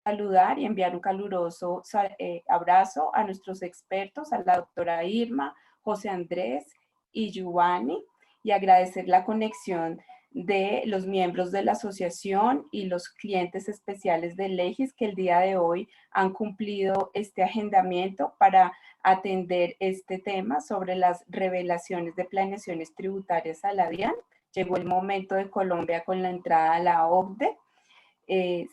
saludar y enviar un caluroso abrazo a nuestros expertos, a la doctora Irma, José Andrés y Giovanni, y agradecer la conexión de los miembros de la asociación y los clientes especiales de Legis que el día de hoy han cumplido este agendamiento para atender este tema sobre las revelaciones de planeaciones tributarias a la DIAN. Llegó el momento de Colombia con la entrada a la OCDE.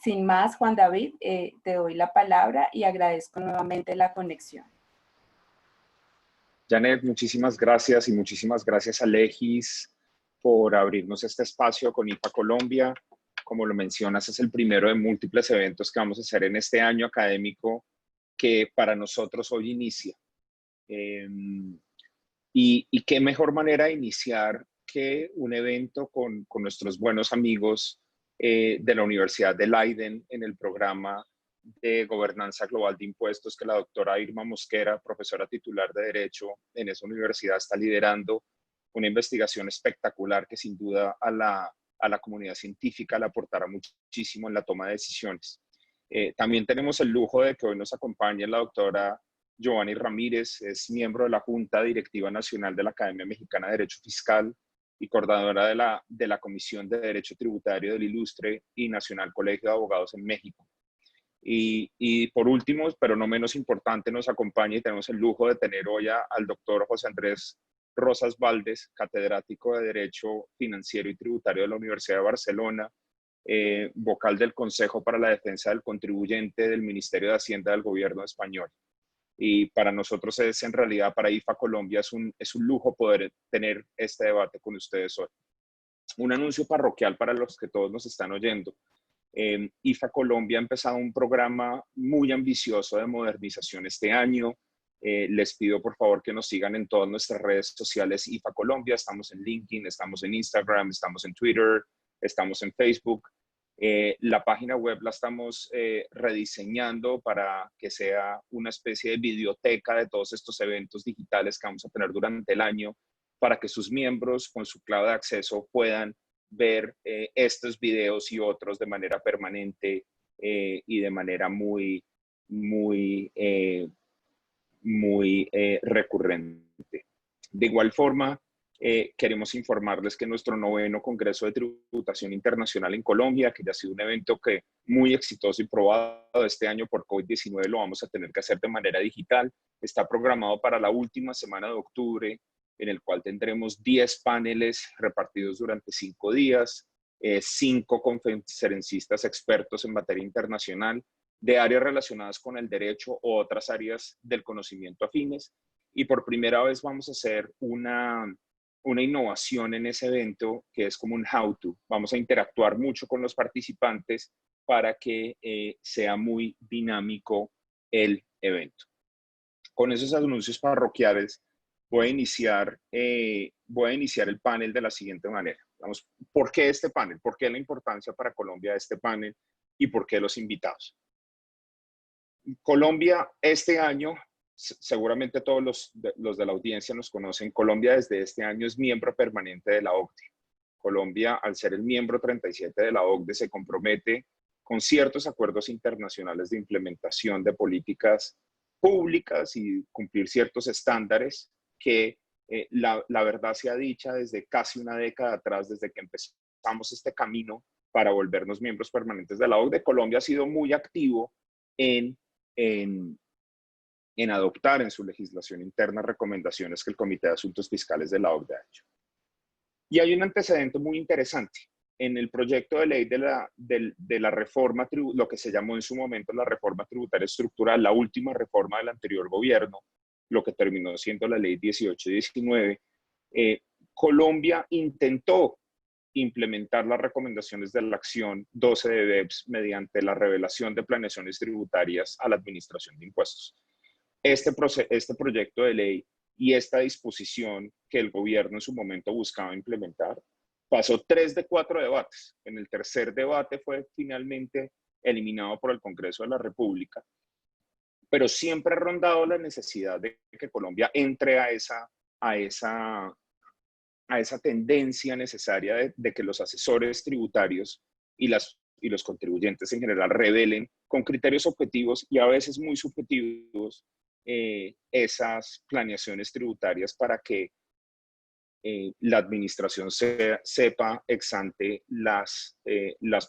Sin más, Juan David, te doy la palabra y agradezco nuevamente la conexión. Janet, muchísimas gracias y muchísimas gracias a Legis por abrirnos este espacio con IFA Colombia. Como lo mencionas, es el primero de múltiples eventos que vamos a hacer en este año académico que para nosotros hoy inicia. Y qué mejor manera de iniciar que un evento con nuestros buenos amigos de la Universidad de Leiden en el programa de Gobernanza Global de Impuestos que la doctora Irma Mosquera, profesora titular de Derecho en esa universidad, está liderando una investigación espectacular que sin duda a la comunidad científica le aportará muchísimo en la toma de decisiones. También tenemos el lujo de que hoy nos acompañe la doctora Giovanni Ramírez, es miembro de la Junta Directiva Nacional de la Academia Mexicana de Derecho Fiscal y coordinadora de la Comisión de Derecho Tributario del Ilustre y Nacional Colegio de Abogados en México. Y por último, pero no menos importante, nos acompaña y tenemos el lujo de tener hoy al doctor José Andrés Rosas Valdés, catedrático de Derecho Financiero y Tributario de la Universidad de Barcelona, vocal del Consejo para la Defensa del Contribuyente del Ministerio de Hacienda del Gobierno español. Y para nosotros es en realidad, para IFA Colombia, es un lujo poder tener este debate con ustedes hoy. Un anuncio parroquial para los que todos nos están oyendo. IFA Colombia ha empezado un programa muy ambicioso de modernización este año. Les pido por favor que nos sigan en todas nuestras redes sociales IFA Colombia. Estamos en LinkedIn, estamos en Instagram, estamos en Twitter, estamos en Facebook. La página web la estamos rediseñando para que sea una especie de biblioteca de todos estos eventos digitales que vamos a tener durante el año, para que sus miembros con su clave de acceso puedan ver estos videos y otros de manera permanente y de manera muy recurrente. De igual forma, queremos informarles que nuestro 9º Congreso de Tributación Internacional en Colombia, que ya ha sido un evento muy exitoso y probado este año por COVID-19, lo vamos a tener que hacer de manera digital. Está programado para la última semana de octubre, en el cual tendremos 10 paneles repartidos durante 5 días, 5 conferencistas expertos en materia internacional de áreas relacionadas con el derecho o otras áreas del conocimiento afines. Y por primera vez vamos a hacer una innovación en ese evento que es como un how-to. Vamos a interactuar mucho con los participantes para que sea muy dinámico el evento. Con esos anuncios parroquiales voy a iniciar el panel de la siguiente manera. Vamos, ¿por qué este panel? ¿Por qué la importancia para Colombia de este panel? ¿Y por qué los invitados? Colombia este año, seguramente todos los de la audiencia nos conocen, Colombia desde este año es miembro permanente de la OCDE. Colombia, al ser el miembro 37 de la OCDE, se compromete con ciertos acuerdos internacionales de implementación de políticas públicas y cumplir ciertos estándares que la verdad sea dicha desde casi una década atrás, desde que empezamos este camino para volvernos miembros permanentes de la OCDE. Colombia ha sido muy activo en adoptar en su legislación interna recomendaciones que el Comité de Asuntos Fiscales de la OCDE ha hecho. Y hay un antecedente muy interesante. En el proyecto de ley de la reforma, lo que se llamó en su momento la reforma tributaria estructural, la última reforma del anterior gobierno, lo que terminó siendo la ley 1819, Colombia intentó implementar las recomendaciones de la acción 12 de BEPS mediante la revelación de planeaciones tributarias a la administración de impuestos. Este proyecto de ley y esta disposición que el gobierno en su momento buscaba implementar pasó 3 de 4 debates. En el tercer debate fue finalmente eliminado por el Congreso de la República, pero siempre ha rondado la necesidad de que Colombia entre a esa tendencia necesaria de que los asesores tributarios y las y los contribuyentes en general revelen con criterios objetivos y a veces muy subjetivos esas planeaciones tributarias para que la administración sepa ex ante las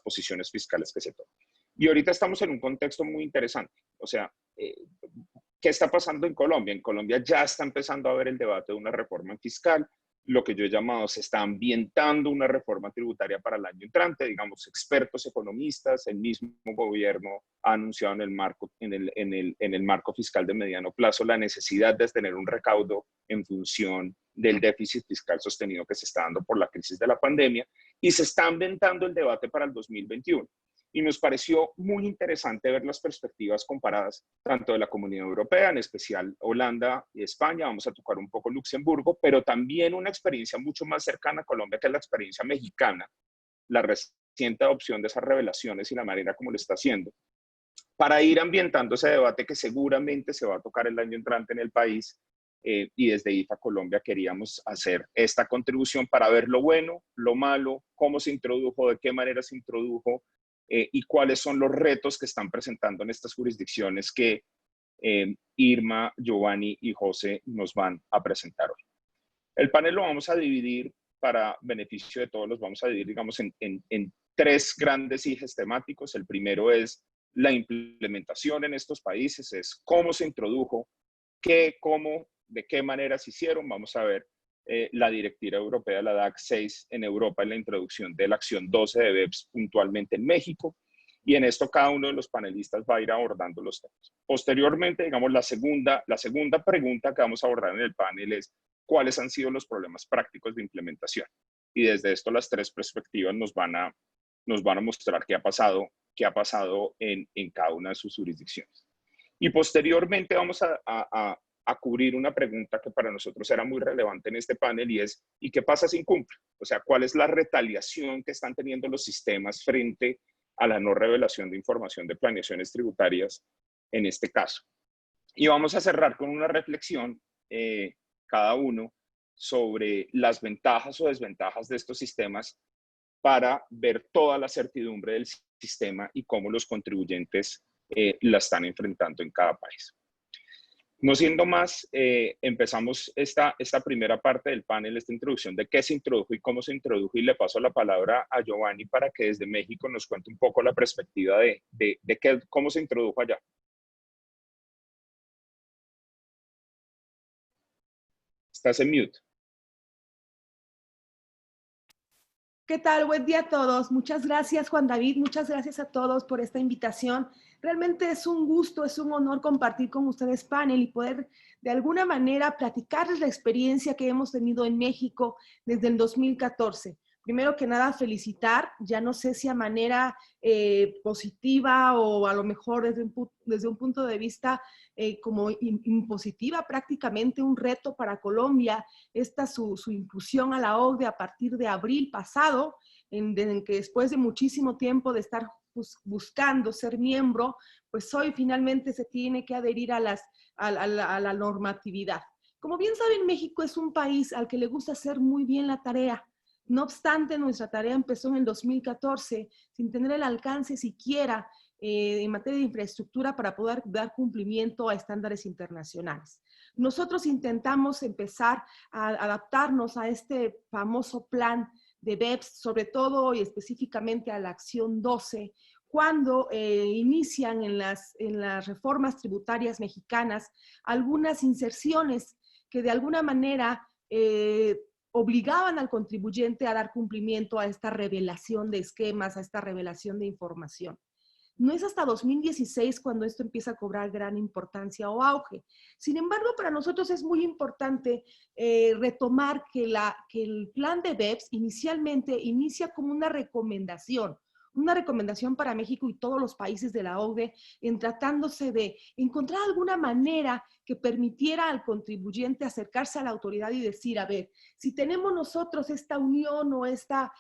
posiciones fiscales que se toman. Y ahorita estamos en un contexto muy interesante. O sea, ¿qué está pasando en Colombia? En Colombia ya está empezando a haber el debate de una reforma fiscal. Lo que yo he llamado, se está ambientando una reforma tributaria para el año entrante. Digamos, expertos economistas, el mismo gobierno ha anunciado en el marco fiscal de mediano plazo la necesidad de tener un recaudo en función del déficit fiscal sostenido que se está dando por la crisis de la pandemia, y se está ambientando el debate para el 2021. Y nos pareció muy interesante ver las perspectivas comparadas, tanto de la Comunidad Europea, en especial Holanda y España, vamos a tocar un poco Luxemburgo, pero también una experiencia mucho más cercana a Colombia, que es la experiencia mexicana, la reciente adopción de esas revelaciones y la manera como lo está haciendo, para ir ambientando ese debate que seguramente se va a tocar el año entrante en el país. Y desde IFA Colombia queríamos hacer esta contribución para ver lo bueno, lo malo, cómo se introdujo, de qué manera se introdujo, y cuáles son los retos que están presentando en estas jurisdicciones que Irma, Giovanni y José nos van a presentar hoy. El panel lo vamos a dividir, para beneficio de todos, los vamos a dividir, digamos, en tres grandes ejes temáticos. El primero es la implementación en estos países, es cómo se introdujo, qué, cómo, de qué manera se hicieron. Vamos a ver la directiva europea, la DAC 6 en Europa, en la introducción de la acción 12 de BEPS puntualmente en México. Y en esto cada uno de los panelistas va a ir abordando los temas. Posteriormente, digamos, la segunda pregunta que vamos a abordar en el panel es cuáles han sido los problemas prácticos de implementación. Y desde esto las tres perspectivas nos van a mostrar qué ha pasado en cada una de sus jurisdicciones. Y posteriormente vamos a cubrir una pregunta que para nosotros era muy relevante en este panel, y es, ¿y qué pasa si incumple? O sea, ¿cuál es la retaliación que están teniendo los sistemas frente a la no revelación de información de planeaciones tributarias en este caso? Y vamos a cerrar con una reflexión, cada uno, sobre las ventajas o desventajas de estos sistemas, para ver toda la certidumbre del sistema y cómo los contribuyentes la están enfrentando en cada país. No siendo más, empezamos esta primera parte del panel, esta introducción de qué se introdujo y cómo se introdujo, y le paso la palabra a Giovanni para que desde México nos cuente un poco la perspectiva de cómo se introdujo allá. Estás en mute. ¿Qué tal? Buen día a todos. Muchas gracias, Juan David. Muchas gracias a todos por esta invitación. Realmente es un gusto, es un honor compartir con ustedes panel y poder de alguna manera platicarles la experiencia que hemos tenido en México desde el 2014. Primero que nada, felicitar, ya no sé si a manera positiva o a lo mejor desde un punto de vista como impositiva, prácticamente un reto para Colombia, su inclusión a la OCDE a partir de abril pasado, en que después de muchísimo tiempo de estar buscando ser miembro, pues hoy finalmente se tiene que adherir a la normatividad. Como bien saben, México es un país al que le gusta hacer muy bien la tarea. No obstante, nuestra tarea empezó en el 2014 sin tener el alcance siquiera en materia de infraestructura para poder dar cumplimiento a estándares internacionales. Nosotros intentamos empezar a adaptarnos a este famoso plan de BEPS, sobre todo y específicamente a la acción 12, cuando inician en las reformas tributarias mexicanas algunas inserciones que de alguna manera obligaban al contribuyente a dar cumplimiento a esta revelación de esquemas, a esta revelación de información. No es hasta 2016 cuando esto empieza a cobrar gran importancia o auge. Sin embargo, para nosotros es muy importante retomar que el plan de BEPS inicialmente inicia como una recomendación para México y todos los países de la OCDE, en tratándose de encontrar alguna manera que permitiera al contribuyente acercarse a la autoridad y decir, a ver, si tenemos nosotros esta unión o esta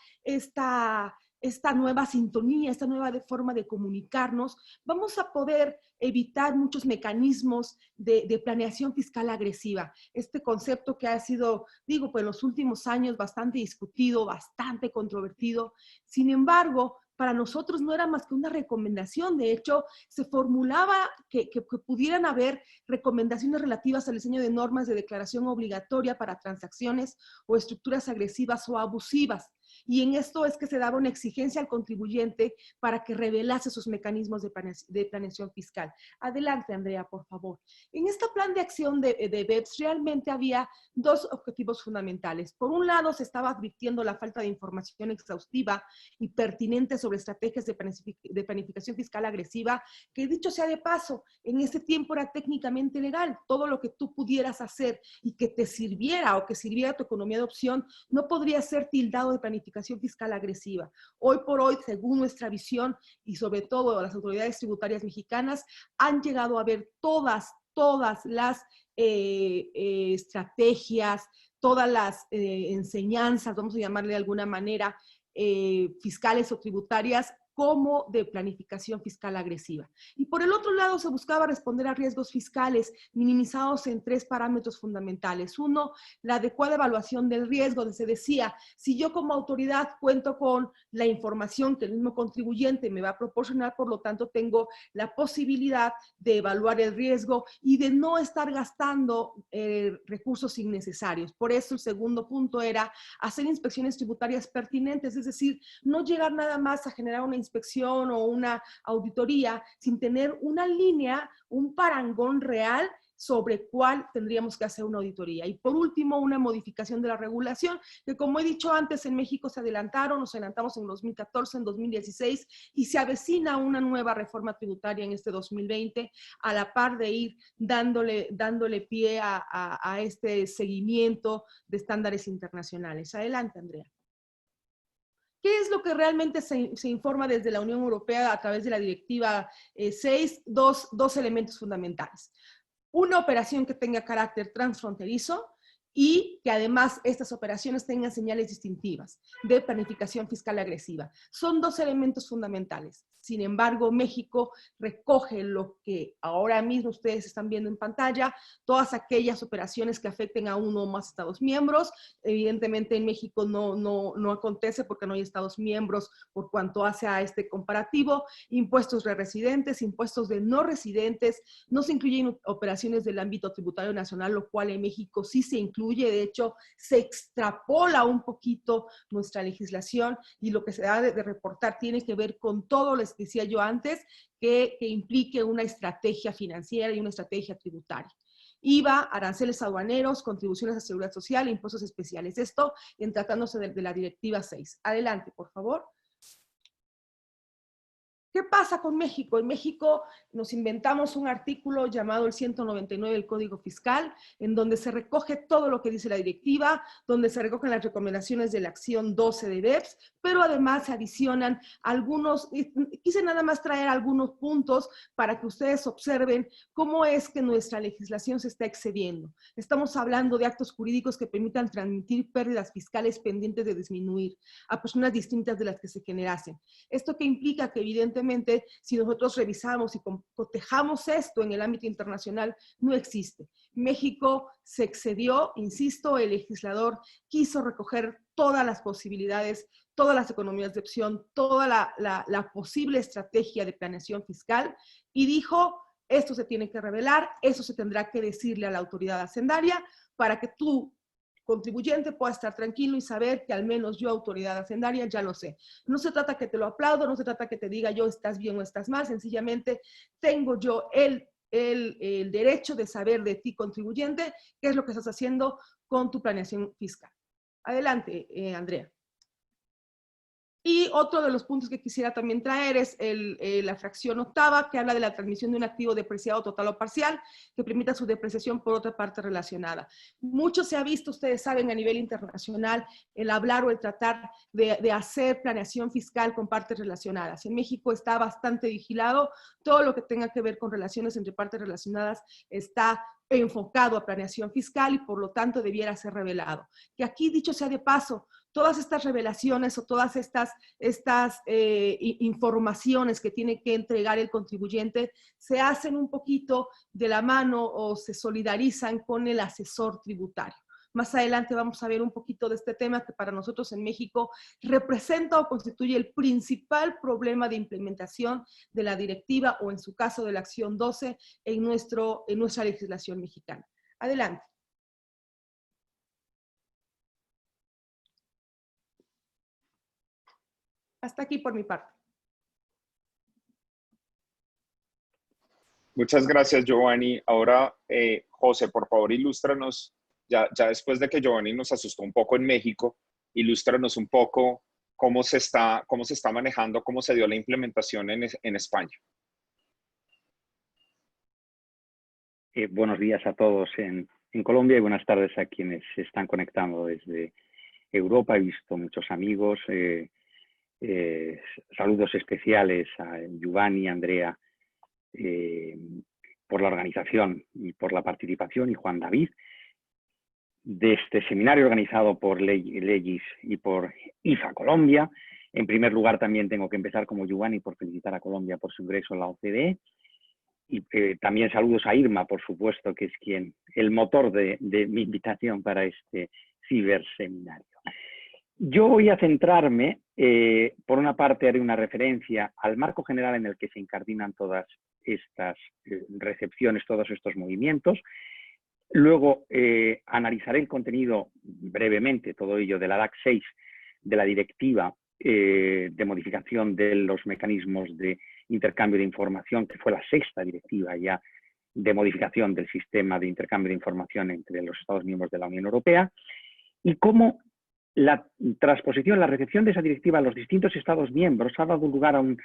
nueva sintonía, esta nueva forma de comunicarnos, vamos a poder evitar muchos mecanismos de planeación fiscal agresiva. Este concepto que ha sido, pues en los últimos años bastante discutido, bastante controvertido. Sin embargo, para nosotros no era más que una recomendación. De hecho, se formulaba que pudieran haber recomendaciones relativas al diseño de normas de declaración obligatoria para transacciones o estructuras agresivas o abusivas. Y en esto es que se daba una exigencia al contribuyente para que revelase sus mecanismos de planeación fiscal. Adelante, Andrea, por favor. En este plan de acción de BEPS realmente había dos objetivos fundamentales. Por un lado, se estaba advirtiendo la falta de información exhaustiva y pertinente sobre estrategias de planificación fiscal agresiva, que dicho sea de paso, en ese tiempo era técnicamente legal. Todo lo que tú pudieras hacer y que te sirviera o que sirviera a tu economía de opción no podría ser tildado de planificación fiscal agresiva. Hoy por hoy, según nuestra visión y sobre todo las autoridades tributarias mexicanas, han llegado a ver todas las estrategias, todas las enseñanzas, vamos a llamarle de alguna manera, fiscales o tributarias, como de planificación fiscal agresiva. Y por el otro lado se buscaba responder a riesgos fiscales minimizados en 3 parámetros fundamentales. Uno, la adecuada evaluación del riesgo, donde se decía, si yo como autoridad cuento con la información que el mismo contribuyente me va a proporcionar, por lo tanto tengo la posibilidad de evaluar el riesgo y de no estar gastando recursos innecesarios. Por eso el segundo punto era hacer inspecciones tributarias pertinentes, es decir, no llegar nada más a generar una inspección o una auditoría sin tener una línea, un parangón real sobre cuál tendríamos que hacer una auditoría. Y por último, una modificación de la regulación, que como he dicho antes, en México se adelantaron, nos adelantamos en 2014, en 2016, y se avecina una nueva reforma tributaria en este 2020, a la par de ir dándole pie a este seguimiento de estándares internacionales. Adelante, Andrea. ¿Qué es lo que realmente se informa desde la Unión Europea a través de la Directiva 6? Dos elementos fundamentales. Una operación que tenga carácter transfronterizo y que además estas operaciones tengan señales distintivas de planificación fiscal agresiva. Son dos elementos fundamentales. Sin embargo, México recoge lo que ahora mismo ustedes están viendo en pantalla, todas aquellas operaciones que afecten a uno o más Estados miembros. Evidentemente en México no acontece porque no hay Estados miembros por cuanto hace a este comparativo. Impuestos de residentes, impuestos de no residentes, no se incluyen operaciones del ámbito tributario nacional, lo cual en México sí se incluye. De hecho, se extrapola un poquito nuestra legislación y lo que se da de reportar tiene que ver con todo, les decía yo antes, que implique una estrategia financiera y una estrategia tributaria. IVA, aranceles aduaneros, contribuciones a seguridad social, impuestos especiales. Esto en tratándose de la Directiva 6. Adelante, por favor. ¿Qué pasa con México? En México nos inventamos un artículo llamado el 199 del Código Fiscal, en donde se recoge todo lo que dice la directiva, donde se recogen las recomendaciones de la acción 12 de BEPS, pero además se adicionan algunos, quise nada más traer algunos puntos para que ustedes observen cómo es que nuestra legislación se está excediendo. Estamos hablando de actos jurídicos que permitan transmitir pérdidas fiscales pendientes de disminuir a personas distintas de las que se generasen. ¿Esto qué implica? Que evidentemente si nosotros revisamos y cotejamos esto en el ámbito internacional, no existe. México se excedió, insisto, el legislador quiso recoger todas las posibilidades, todas las economías de opción, toda la posible estrategia de planeación fiscal y dijo, esto se tiene que revelar, eso se tendrá que decirle a la autoridad hacendaria para que tú, contribuyente, pueda estar tranquilo y saber que al menos yo, autoridad hacendaria, ya lo sé. No se trata que te lo aplaudo, no se trata que te diga yo estás bien o estás mal, sencillamente tengo yo el derecho de saber de ti, contribuyente, qué es lo que estás haciendo con tu planeación fiscal. Adelante, Andrea. Y otro de los puntos que quisiera también traer es la fracción octava, que habla de la transmisión de un activo depreciado total o parcial, que permita su depreciación por otra parte relacionada. Mucho se ha visto, ustedes saben, a nivel internacional, el hablar o el tratar de hacer planeación fiscal con partes relacionadas. En México está bastante vigilado, todo lo que tenga que ver con relaciones entre partes relacionadas está enfocado a planeación fiscal y por lo tanto debiera ser revelado. Que aquí, dicho sea de paso, todas estas revelaciones o todas estas informaciones que tiene que entregar el contribuyente se hacen un poquito de la mano o se solidarizan con el asesor tributario. Más adelante vamos a ver un poquito de este tema que para nosotros en México representa o constituye el principal problema de implementación de la directiva o en su caso de la acción 12 en nuestra legislación mexicana. Adelante. Hasta aquí por mi parte. Muchas gracias, Giovanni. Ahora, José, por favor, ilústranos, ya después de que Giovanni nos asustó un poco en México, ilústranos un poco cómo se está manejando, cómo se dio la implementación en España. Buenos días a todos en Colombia y buenas tardes a quienes se están conectando desde Europa. He visto muchos amigos. Saludos especiales a Giovanni, Andrea, por la organización y por la participación, y Juan David, de este seminario organizado por Legis y por IFA Colombia. En primer lugar, también tengo que empezar como Giovanni por felicitar a Colombia por su ingreso en la OCDE. Y también saludos a Irma, por supuesto, que es el motor de mi invitación para este ciberseminario. Yo voy a centrarme, por una parte haré una referencia al marco general en el que se incardinan todas estas recepciones, todos estos movimientos. Luego analizaré el contenido brevemente, todo ello de la DAC 6, de la directiva de modificación de los mecanismos de intercambio de información, que fue la sexta directiva ya de modificación del sistema de intercambio de información entre los Estados miembros de la Unión Europea, y cómo la transposición, la recepción de esa directiva a los distintos Estados miembros ha dado lugar a un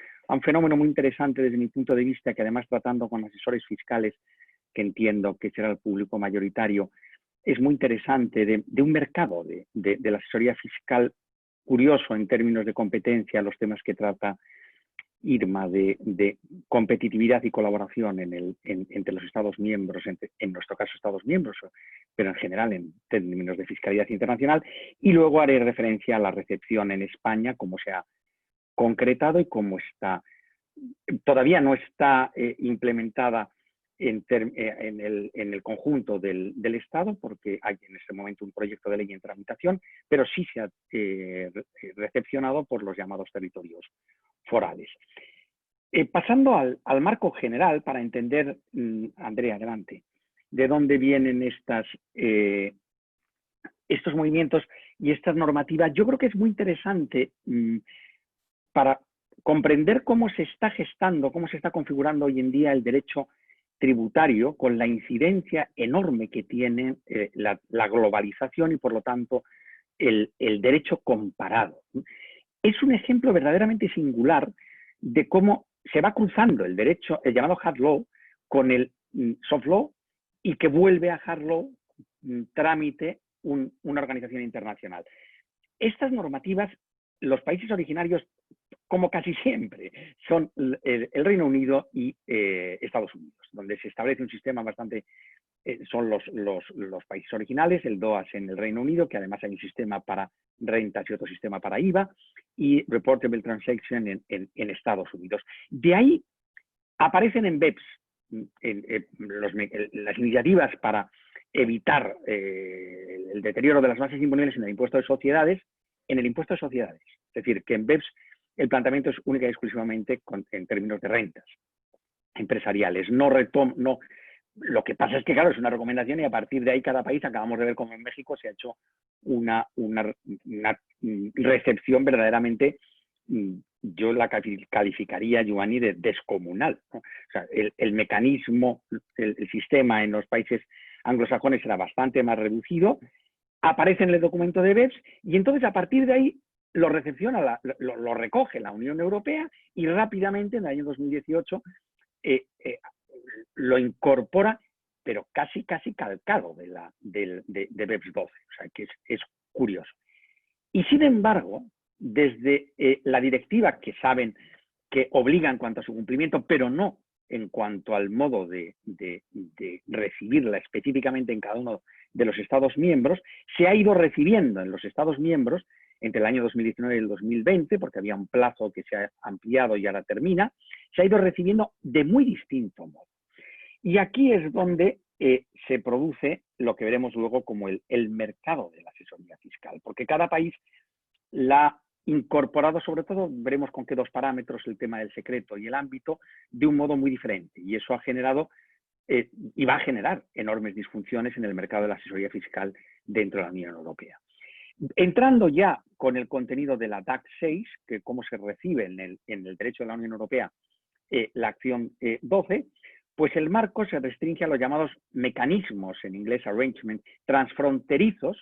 fenómeno muy interesante desde mi punto de vista, que además tratando con asesores fiscales, que entiendo que será el público mayoritario, es muy interesante, de un mercado de la asesoría fiscal curioso en términos de competencia, los temas que trata Irma de competitividad y colaboración entre los Estados miembros, en nuestro caso Estados miembros, pero en general en términos de fiscalidad internacional. Y luego haré referencia a la recepción en España, cómo se ha concretado y cómo todavía no está implementada en el conjunto del Estado, porque hay en este momento un proyecto de ley en tramitación, pero sí se ha recepcionado por los llamados territorios forales. Pasando al marco general, para entender, Andrea, adelante, de dónde vienen estos movimientos y estas normativas, yo creo que es muy interesante para comprender cómo se está gestando, cómo se está configurando hoy en día el derecho tributario, con la incidencia enorme que tiene la globalización y, por lo tanto, el derecho comparado. Es un ejemplo verdaderamente singular de cómo se va cruzando el derecho, el llamado hard law, con el soft law, y que vuelve a hard law, trámite, una organización internacional. Estas normativas, los países originarios, como casi siempre, son el Reino Unido y Estados Unidos, donde se establece un sistema bastante... son los países originales, el DOAS en el Reino Unido, que además hay un sistema para rentas y otro sistema para IVA, y Reportable Transaction en Estados Unidos. De ahí aparecen en BEPS las iniciativas para evitar el deterioro de las bases imponibles en el impuesto de sociedades, Es decir, que en BEPS el planteamiento es única y exclusivamente en términos de rentas empresariales. Lo que pasa es que, claro, es una recomendación y a partir de ahí cada país, acabamos de ver cómo en México se ha hecho una recepción verdaderamente, yo la calificaría, Giovanni, de descomunal, ¿no? O sea, el mecanismo, el sistema en los países anglosajones era bastante más reducido, aparece en el documento de BEPS y entonces a partir de ahí lo recepciona, lo recoge la Unión Europea y rápidamente en el año 2018 lo incorpora, pero casi calcado de BEPS 12, o sea que es curioso. Y sin embargo, desde la directiva, que saben que obliga en cuanto a su cumplimiento, pero no en cuanto al modo de recibirla específicamente en cada uno de los Estados miembros, se ha ido recibiendo en los Estados miembros entre el año 2019 y el 2020, porque había un plazo que se ha ampliado y ahora termina, se ha ido recibiendo de muy distinto modo. Y aquí es donde se produce lo que veremos luego como el mercado de la asesoría fiscal, porque cada país la ha incorporado, sobre todo, veremos con qué dos parámetros, el tema del secreto y el ámbito, de un modo muy diferente. Y eso ha generado y va a generar enormes disfunciones en el mercado de la asesoría fiscal dentro de la Unión Europea. Entrando ya con el contenido de la DAC 6, que cómo se recibe en el derecho de la Unión Europea la acción 12, pues el marco se restringe a los llamados mecanismos, en inglés arrangement, transfronterizos,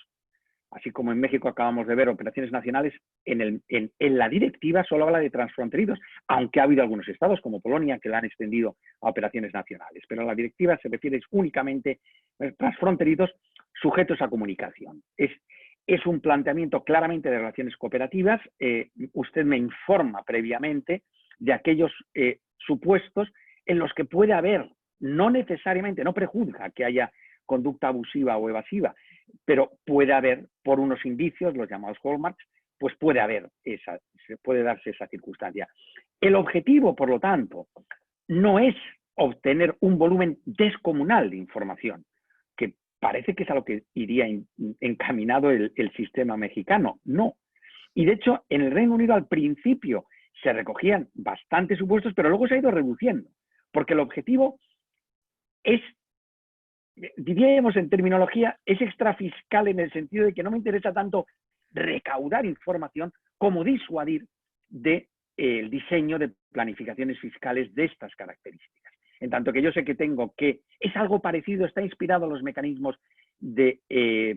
así como en México acabamos de ver operaciones nacionales, en la directiva solo habla de transfronterizos, aunque ha habido algunos estados como Polonia que la han extendido a operaciones nacionales, pero la directiva se refiere únicamente a transfronterizos sujetos a comunicación. Es un planteamiento claramente de relaciones cooperativas. Usted me informa previamente de aquellos supuestos en los que puede haber, no necesariamente, no prejuzga que haya conducta abusiva o evasiva, pero puede haber, por unos indicios, los llamados hallmarks, pues puede darse esa circunstancia. El objetivo, por lo tanto, no es obtener un volumen descomunal de información, que parece que es a lo que iría encaminado el sistema mexicano. No. Y de hecho, en el Reino Unido al principio se recogían bastantes supuestos, pero luego se ha ido reduciendo, porque el objetivo es, diríamos en terminología, es extrafiscal en el sentido de que no me interesa tanto recaudar información como disuadir del diseño de planificaciones fiscales de estas características. En tanto que yo sé que es algo parecido, está inspirado en los mecanismos de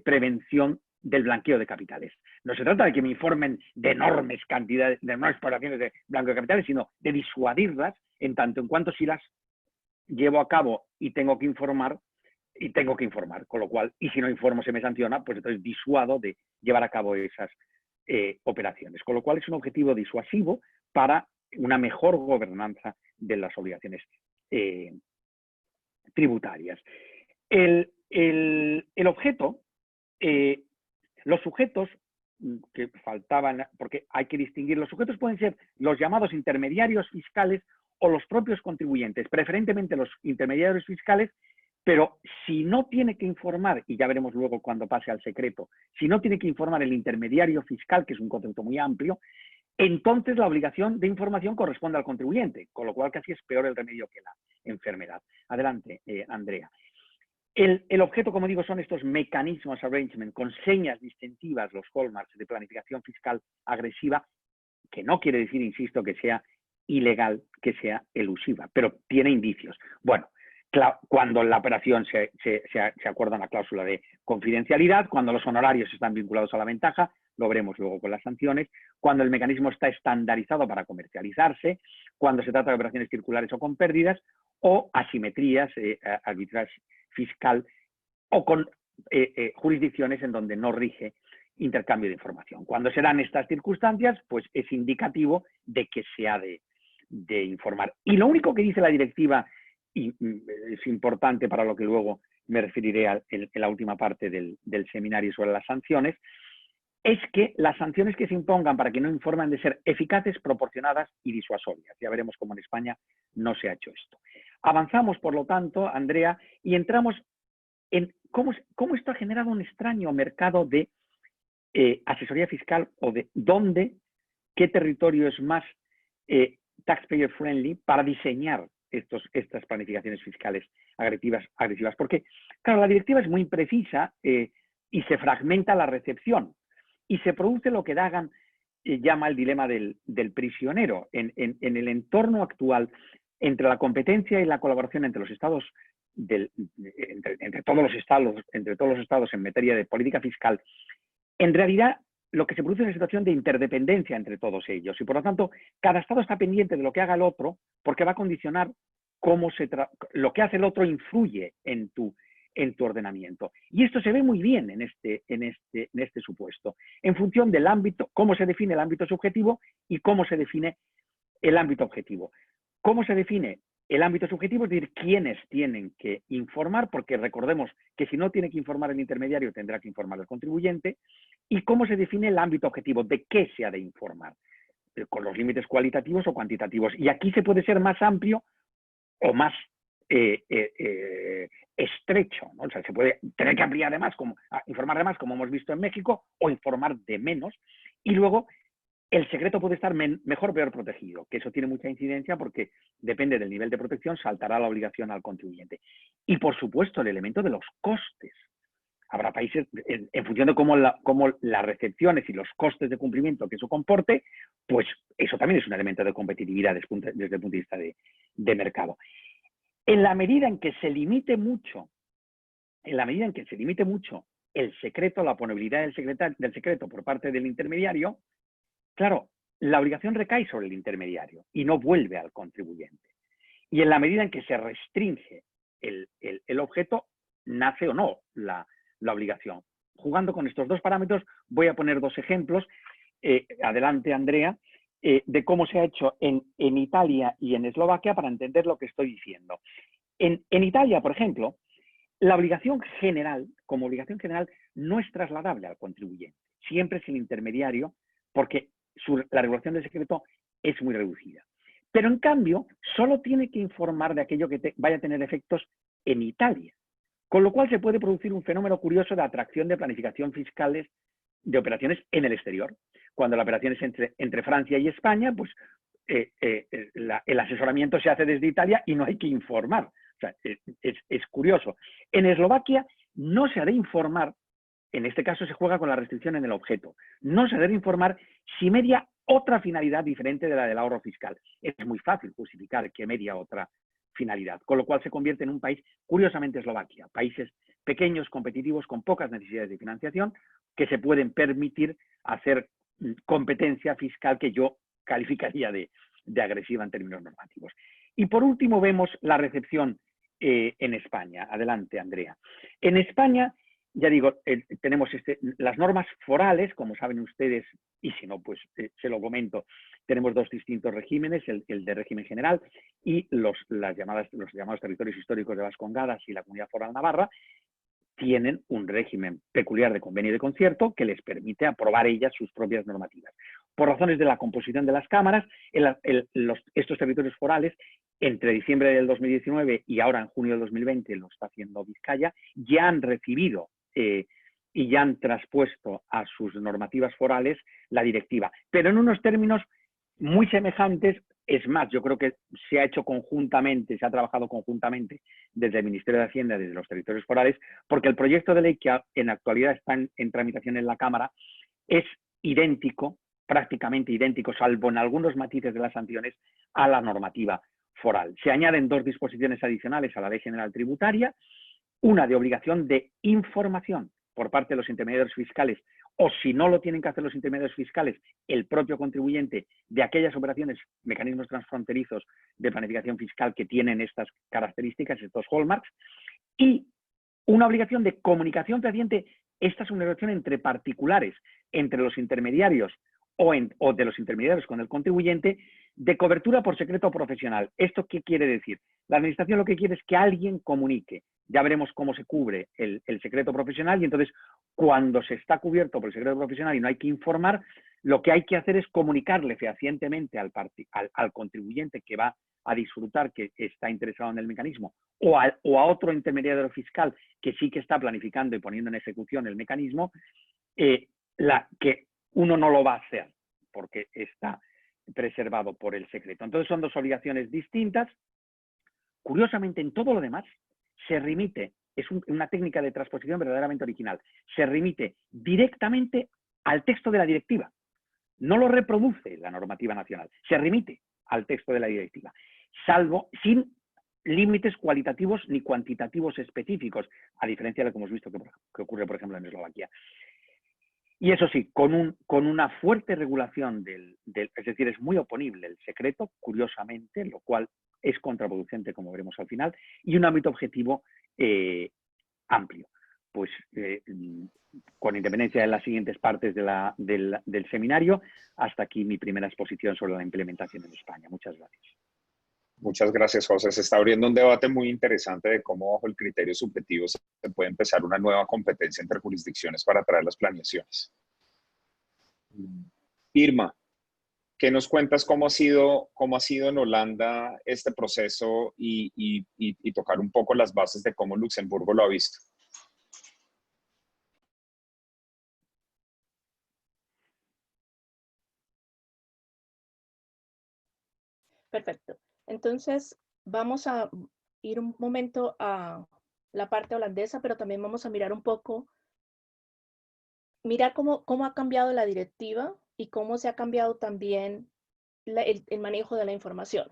prevención del blanqueo de capitales. No se trata de que me informen de enormes cantidades, de enormes operaciones de blanqueo de capitales, sino de disuadirlas en tanto en cuanto si las llevo a cabo y tengo que informar, con lo cual, y si no informo se me sanciona, pues entonces disuado de llevar a cabo esas operaciones. Con lo cual es un objetivo disuasivo para una mejor gobernanza de las obligaciones tributarias. El objeto, los sujetos que faltaban, porque hay que distinguir, los sujetos pueden ser los llamados intermediarios fiscales o los propios contribuyentes, preferentemente los intermediarios fiscales, pero si no tiene que informar, y ya veremos luego cuando pase al secreto, si no tiene que informar el intermediario fiscal, que es un concepto muy amplio, entonces la obligación de información corresponde al contribuyente, con lo cual casi es peor el remedio que la enfermedad. Adelante, Andrea. El objeto, como digo, son estos mecanismos arrangement con señas distintivas, los hallmarks de planificación fiscal agresiva, que no quiere decir, insisto, que sea ilegal, que sea elusiva, pero tiene indicios. Bueno, cuando la operación se acuerda una cláusula de confidencialidad, cuando los honorarios están vinculados a la ventaja, lo veremos luego con las sanciones, cuando el mecanismo está estandarizado para comercializarse, cuando se trata de operaciones circulares o con pérdidas, o asimetrías, arbitraje fiscal, o con jurisdicciones en donde no rige intercambio de información. Cuando se dan estas circunstancias, pues es indicativo de que se ha de informar. Y lo único que dice la directiva, y es importante para lo que luego me referiré en la última parte del seminario sobre las sanciones, es que las sanciones que se impongan para que no informen han de ser eficaces, proporcionadas y disuasorias. Ya veremos cómo en España no se ha hecho esto. Avanzamos, por lo tanto, Andrea, y entramos en cómo esto ha generado un extraño mercado de asesoría fiscal, o de qué territorio es más taxpayer friendly para diseñar estas planificaciones fiscales agresivas. Porque, claro, la directiva es muy imprecisa y se fragmenta la recepción y se produce lo que Dagan llama el dilema del prisionero. En el entorno actual, entre la competencia y la colaboración entre los estados, entre todos los estados en materia de política fiscal, en realidad lo que se produce es una situación de interdependencia entre todos ellos y por lo tanto cada estado está pendiente de lo que haga el otro porque va a condicionar lo que hace el otro influye en tu ordenamiento. Y esto se ve muy bien en este supuesto, en función del ámbito, cómo se define el ámbito subjetivo y cómo se define el ámbito objetivo. ¿Cómo se define el ámbito subjetivo? Es decir, quiénes tienen que informar, porque recordemos que si no tiene que informar el intermediario, tendrá que informar el contribuyente. ¿Y cómo se define el ámbito objetivo? ¿De qué se ha de informar? Con los límites cualitativos o cuantitativos. Y aquí se puede ser más amplio o más estrecho, ¿no? O sea, se puede tener que ampliar de más, informar de más, como hemos visto en México, o informar de menos. Y luego, el secreto puede estar mejor o peor protegido, que eso tiene mucha incidencia porque depende del nivel de protección, saltará la obligación al contribuyente. Y, por supuesto, el elemento de los costes. Habrá países, en función de cómo las recepciones y los costes de cumplimiento que eso comporte, pues eso también es un elemento de competitividad desde el punto de vista de mercado. En la medida en que se limite mucho, el secreto, la ponibilidad del secreto por parte del intermediario, claro, la obligación recae sobre el intermediario y no vuelve al contribuyente. Y en la medida en que se restringe el objeto, nace o no la obligación. Jugando con estos dos parámetros, voy a poner dos ejemplos. Adelante, Andrea, de cómo se ha hecho en Italia y en Eslovaquia para entender lo que estoy diciendo. En Italia, por ejemplo, la obligación general, como obligación general, no es trasladable al contribuyente. Siempre es el intermediario, porque la regulación del secreto es muy reducida. Pero, en cambio, solo tiene que informar de aquello que vaya a tener efectos en Italia. Con lo cual se puede producir un fenómeno curioso de atracción de planificación fiscales de operaciones en el exterior. Cuando la operación es entre Francia y España, pues el asesoramiento se hace desde Italia y no hay que informar. O sea, es curioso. En Eslovaquia no se ha de informar, en este caso se juega con la restricción en el objeto, no se debe informar si media otra finalidad diferente de la del ahorro fiscal. Es muy fácil justificar que media otra finalidad, con lo cual se convierte en un país, curiosamente Eslovaquia, países pequeños, competitivos, con pocas necesidades de financiación, que se pueden permitir hacer competencia fiscal que yo calificaría de agresiva en términos normativos. Y por último vemos la recepción en España. Adelante, Andrea. En España, ya digo, tenemos las normas forales, como saben ustedes, y si no, pues se lo comento, tenemos dos distintos regímenes, el de régimen general y los llamados territorios históricos de Vascongadas y la Comunidad Foral Navarra, tienen un régimen peculiar de convenio y de concierto que les permite aprobar ellas sus propias normativas. Por razones de la composición de las cámaras, estos territorios forales, entre diciembre del 2019 y ahora en junio del 2020, lo está haciendo Vizcaya, ya han recibido y ya han traspuesto a sus normativas forales la directiva, pero en unos términos muy semejantes. Es más, yo creo que se ha hecho conjuntamente, se ha trabajado conjuntamente desde el Ministerio de Hacienda, desde los territorios forales, porque el proyecto de ley que en la actualidad está en tramitación en la Cámara es idéntico, prácticamente idéntico, salvo en algunos matices de las sanciones, a la normativa foral. Se añaden dos disposiciones adicionales a la Ley General Tributaria, una de obligación de información por parte de los intermediarios fiscales, o si no lo tienen que hacer los intermediarios fiscales, el propio contribuyente, de aquellas operaciones, mecanismos transfronterizos de planificación fiscal que tienen estas características, estos hallmarks, y una obligación de comunicación fehaciente. Esta es una relación entre particulares, entre los intermediarios o de los intermediarios con el contribuyente, de cobertura por secreto profesional. ¿Esto qué quiere decir? La administración lo que quiere es que alguien comunique. Ya veremos cómo se cubre el secreto profesional, y entonces cuando se está cubierto por el secreto profesional y no hay que informar, lo que hay que hacer es comunicarle fehacientemente al contribuyente que va a disfrutar, que está interesado en el mecanismo, o a otro intermediario fiscal que sí que está planificando y poniendo en ejecución el mecanismo, que uno no lo va a hacer porque está preservado por el secreto. Entonces son dos obligaciones distintas. Curiosamente, en todo lo demás se remite, es una técnica de transposición verdaderamente original, se remite directamente al texto de la directiva. No lo reproduce la normativa nacional, se remite al texto de la directiva, salvo sin límites cualitativos ni cuantitativos específicos, a diferencia de lo que hemos visto que ocurre, por ejemplo, en Eslovaquia. Y eso sí, con una fuerte regulación es decir, es muy oponible el secreto, curiosamente, lo cual es contraproducente, como veremos al final, y un ámbito objetivo amplio. Pues con independencia de las siguientes partes del seminario, hasta aquí mi primera exposición sobre la implementación en España. Muchas gracias. Muchas gracias, José. Se está abriendo un debate muy interesante de cómo bajo el criterio subjetivo se puede empezar una nueva competencia entre jurisdicciones para traer las planeaciones. Irma. ¿Qué nos cuentas cómo ha sido en Holanda este proceso y tocar un poco las bases de cómo Luxemburgo lo ha visto? Perfecto. Entonces, vamos a ir un momento a la parte holandesa, pero también vamos a mirar un poco, mirar cómo ha cambiado la directiva y cómo se ha cambiado también el manejo de la información.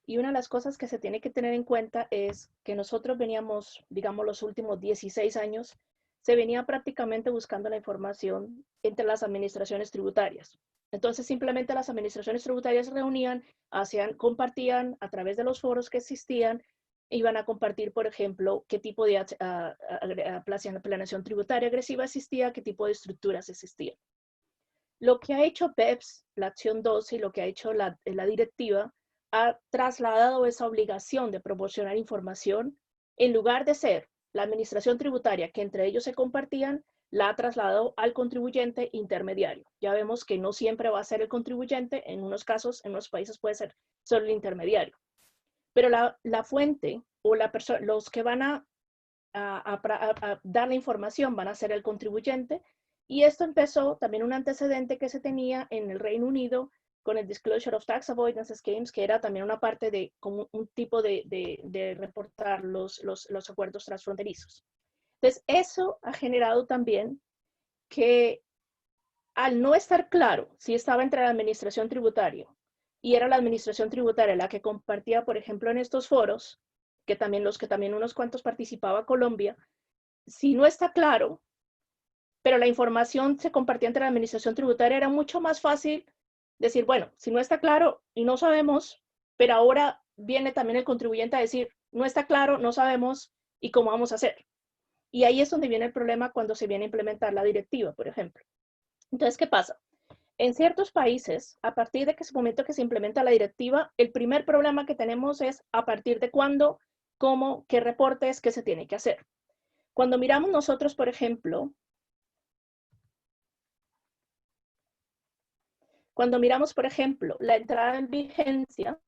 Y una de las cosas que se tiene que tener en cuenta es que nosotros veníamos, digamos, los últimos 16 años, se venía prácticamente buscando la información entre las administraciones tributarias. Entonces, simplemente las administraciones tributarias se reunían, compartían a través de los foros que existían, iban a compartir, por ejemplo, qué tipo de planeación tributaria agresiva existía, qué tipo de estructuras existían. Lo que ha hecho BEPS, la acción 12, y lo que ha hecho la directiva, ha trasladado esa obligación de proporcionar información, en lugar de ser la administración tributaria que entre ellos se compartían, la ha trasladado al contribuyente intermediario. Ya vemos que no siempre va a ser el contribuyente, en unos casos, en unos países puede ser solo el intermediario. Pero la fuente o los que van a dar la información van a ser el contribuyente, y esto empezó también un antecedente que se tenía en el Reino Unido con el Disclosure of Tax Avoidance Schemes, que era también una parte de como un tipo de reportar los acuerdos transfronterizos. Entonces, eso ha generado también que al no estar claro si estaba entre la administración tributaria y era la administración tributaria la que compartía, por ejemplo, en estos foros, que también unos cuantos participaba Colombia, si no está claro, pero la información se compartía entre la administración tributaria, era mucho más fácil decir, bueno, si no está claro y no sabemos, pero ahora viene también el contribuyente a decir, no está claro, no sabemos, ¿y cómo vamos a hacer? Y ahí es donde viene el problema cuando se viene a implementar la directiva, por ejemplo. Entonces, ¿qué pasa? En ciertos países, a partir de que ese momento que se implementa la directiva, el primer problema que tenemos es a partir de cuándo, cómo, qué reportes, qué se tiene que hacer. Cuando miramos nosotros, por ejemplo, la entrada en vigencia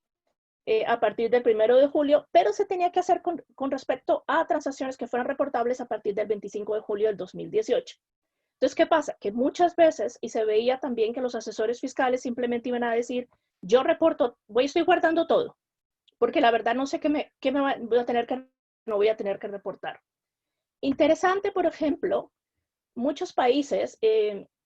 a partir del 1 de julio, pero se tenía que hacer con respecto a transacciones que fueran reportables a partir del 25 de julio del 2018. Entonces, ¿qué pasa? Que muchas veces, y se veía también que los asesores fiscales simplemente iban a decir, yo reporto, estoy guardando todo, porque la verdad no sé no voy a tener que reportar. Interesante, por ejemplo, muchos países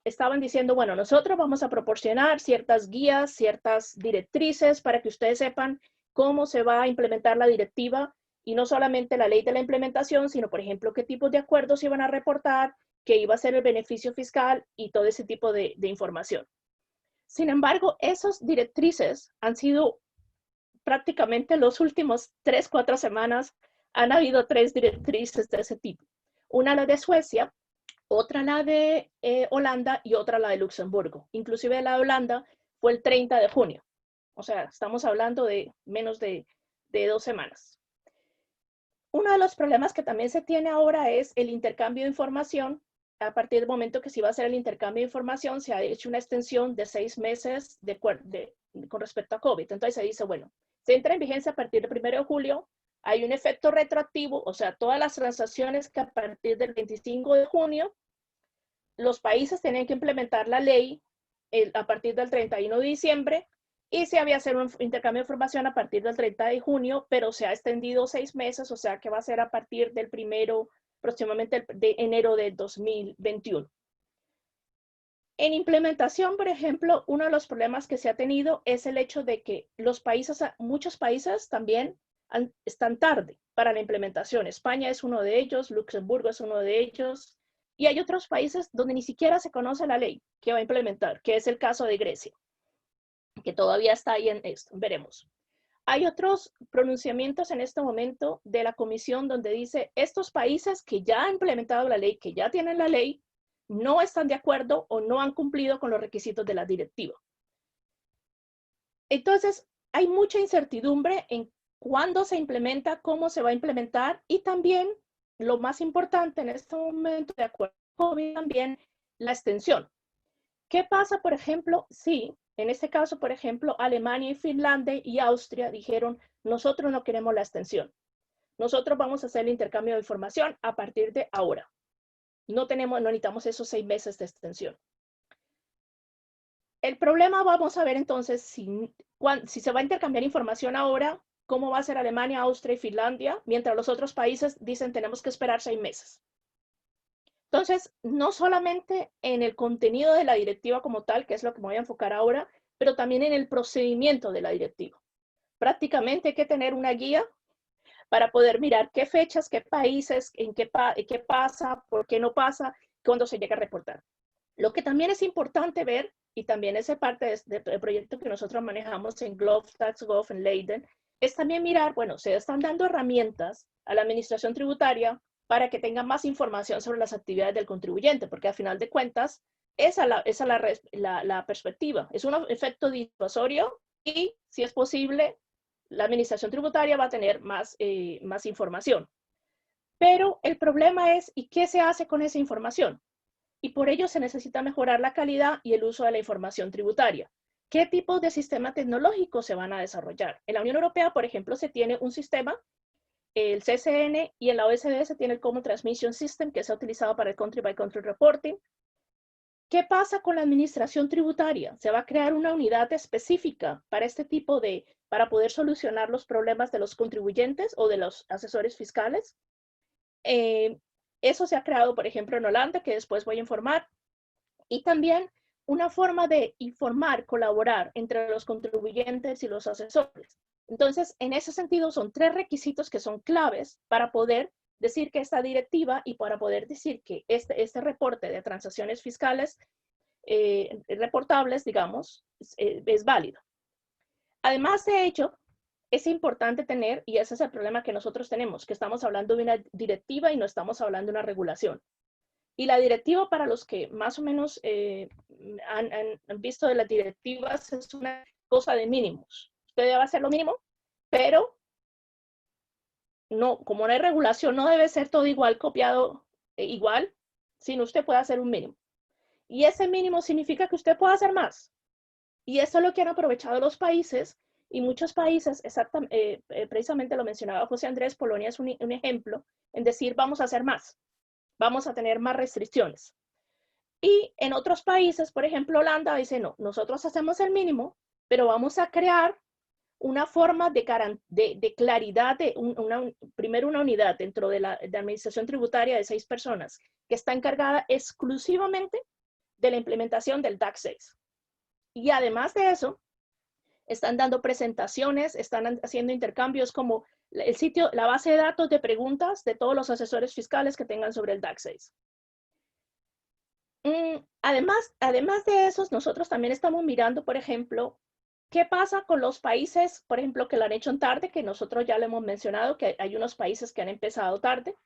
estaban diciendo, bueno, nosotros vamos a proporcionar ciertas guías, ciertas directrices para que ustedes sepan cómo se va a implementar la directiva, y no solamente la ley de la implementación, sino, por ejemplo, qué tipos de acuerdos iban a reportar, qué iba a ser el beneficio fiscal y todo ese tipo de información. Sin embargo, esas directrices han sido prácticamente los últimos 3-4 semanas, han habido 3 directrices de ese tipo. Una la de Suecia, otra la de Holanda y otra la de Luxemburgo. Inclusive la de Holanda fue el 30 de junio. O sea, estamos hablando de menos de 2 semanas. Uno de los problemas que también se tiene ahora es el intercambio de información. A partir del momento que se iba a hacer el intercambio de información, se ha hecho una extensión de 6 meses con respecto a COVID. Entonces se dice, bueno, se entra en vigencia a partir del 1 de julio, hay un efecto retroactivo, o sea, todas las transacciones que a partir del 25 de junio, los países tenían que implementar la ley a partir del 31 de diciembre, y se había hacer un intercambio de información a partir del 30 de junio, pero se ha extendido 6 meses, o sea que va a ser a partir del próximamente de enero de 2021. En implementación, por ejemplo, uno de los problemas que se ha tenido es el hecho de que muchos países también están tarde para la implementación. España es uno de ellos, Luxemburgo es uno de ellos, y hay otros países donde ni siquiera se conoce la ley que va a implementar, que es el caso de Grecia, que todavía está ahí en esto, veremos. Hay otros pronunciamientos en este momento de la Comisión donde dice, estos países que ya han implementado la ley, que ya tienen la ley, no están de acuerdo o no han cumplido con los requisitos de la directiva. Entonces, hay mucha incertidumbre en cuándo se implementa, cómo se va a implementar, y también, lo más importante en este momento, de acuerdo con COVID, también la extensión. ¿Qué pasa, por ejemplo, si En este caso, por ejemplo, Alemania y Finlandia y Austria dijeron, nosotros no queremos la extensión. Nosotros vamos a hacer el intercambio de información a partir de ahora. No necesitamos esos 6 meses de extensión. El problema, vamos a ver entonces, si se va a intercambiar información ahora, cómo va a ser Alemania, Austria y Finlandia, mientras los otros países dicen tenemos que esperar 6 meses. Entonces, no solamente en el contenido de la directiva como tal, que es lo que me voy a enfocar ahora, pero también en el procedimiento de la directiva. Prácticamente hay que tener una guía para poder mirar qué fechas, qué países, qué pasa, por qué no pasa, cuándo se llega a reportar. Lo que también es importante ver, y también es parte del proyecto que nosotros manejamos en GovTaxGov en Leiden, es también mirar, bueno, se están dando herramientas a la administración tributaria para que tengan más información sobre las actividades del contribuyente, porque al final de cuentas, esa es la perspectiva. Es un efecto disuasorio y, si es posible, la administración tributaria va a tener más información. Pero el problema es, ¿y qué se hace con esa información? Y por ello se necesita mejorar la calidad y el uso de la información tributaria. ¿Qué tipos de sistemas tecnológicos se van a desarrollar? En la Unión Europea, por ejemplo, se tiene un sistema, el CCN, y en la OECD se tiene el Common Transmission System, que se ha utilizado para el Country by Country Reporting. ¿Qué pasa con la administración tributaria? Se va a crear una unidad específica para este tipo para poder solucionar los problemas de los contribuyentes o de los asesores fiscales. Eso se ha creado, por ejemplo, en Holanda, que después voy a informar. Y también una forma de informar, colaborar entre los contribuyentes y los asesores. Entonces, en ese sentido, son 3 requisitos que son claves para poder decir que esta directiva y para poder decir que este reporte de transacciones fiscales reportables, digamos, es válido. Además de ello, es importante tener, y ese es el problema que nosotros tenemos, que estamos hablando de una directiva y no estamos hablando de una regulación. Y la directiva, para los que más o menos han visto de las directivas, es una cosa de mínimos. Usted debe hacer lo mínimo, pero no, como no hay regulación, no debe ser todo igual, copiado igual, sino usted puede hacer un mínimo. Y ese mínimo significa que usted puede hacer más. Y eso es lo que han aprovechado los países, y muchos países, precisamente lo mencionaba José Andrés, Polonia es un ejemplo, en decir vamos a hacer más, vamos a tener más restricciones. Y en otros países, por ejemplo Holanda, dice no, nosotros hacemos el mínimo, pero vamos a crear una forma de claridad, primero una unidad dentro de la administración tributaria de 6 personas, que está encargada exclusivamente de la implementación del DAC 6. Y además de eso, están dando presentaciones, están haciendo intercambios como el sitio, la base de datos de preguntas de todos los asesores fiscales que tengan sobre el DAC 6. Además de eso, nosotros también estamos mirando, por ejemplo, qué pasa con los países, por ejemplo, que lo han hecho tarde, que nosotros ya lo hemos mencionado, que hay unos países que han empezado tarde.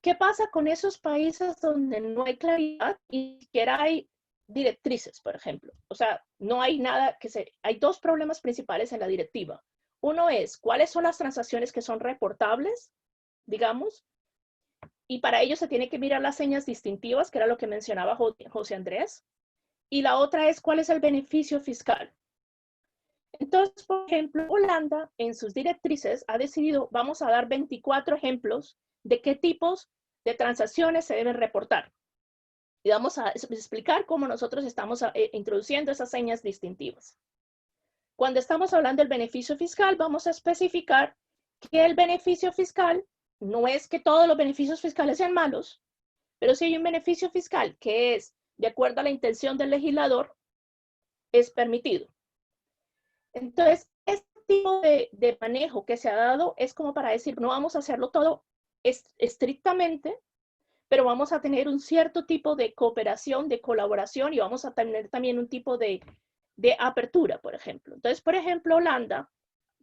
¿Qué pasa con esos países donde no hay claridad y ni siquiera hay directrices, por ejemplo? O sea, no hay nada hay 2 problemas principales en la directiva. Uno es, ¿cuáles son las transacciones que son reportables, digamos? Y para ello se tiene que mirar las señas distintivas, que era lo que mencionaba José Andrés. Y la otra es, ¿cuál es el beneficio fiscal? Entonces, por ejemplo, Holanda, en sus directrices, ha decidido, vamos a dar 24 ejemplos de qué tipos de transacciones se deben reportar. Y vamos a explicar cómo nosotros estamos introduciendo esas señas distintivas. Cuando estamos hablando del beneficio fiscal, vamos a especificar que el beneficio fiscal no es que todos los beneficios fiscales sean malos, pero si hay un beneficio fiscal que es de acuerdo a la intención del legislador, es permitido. Entonces, este tipo de manejo que se ha dado es como para decir, no vamos a hacerlo todo estrictamente, pero vamos a tener un cierto tipo de cooperación, de colaboración, y vamos a tener también un tipo de apertura, por ejemplo. Entonces, por ejemplo, Holanda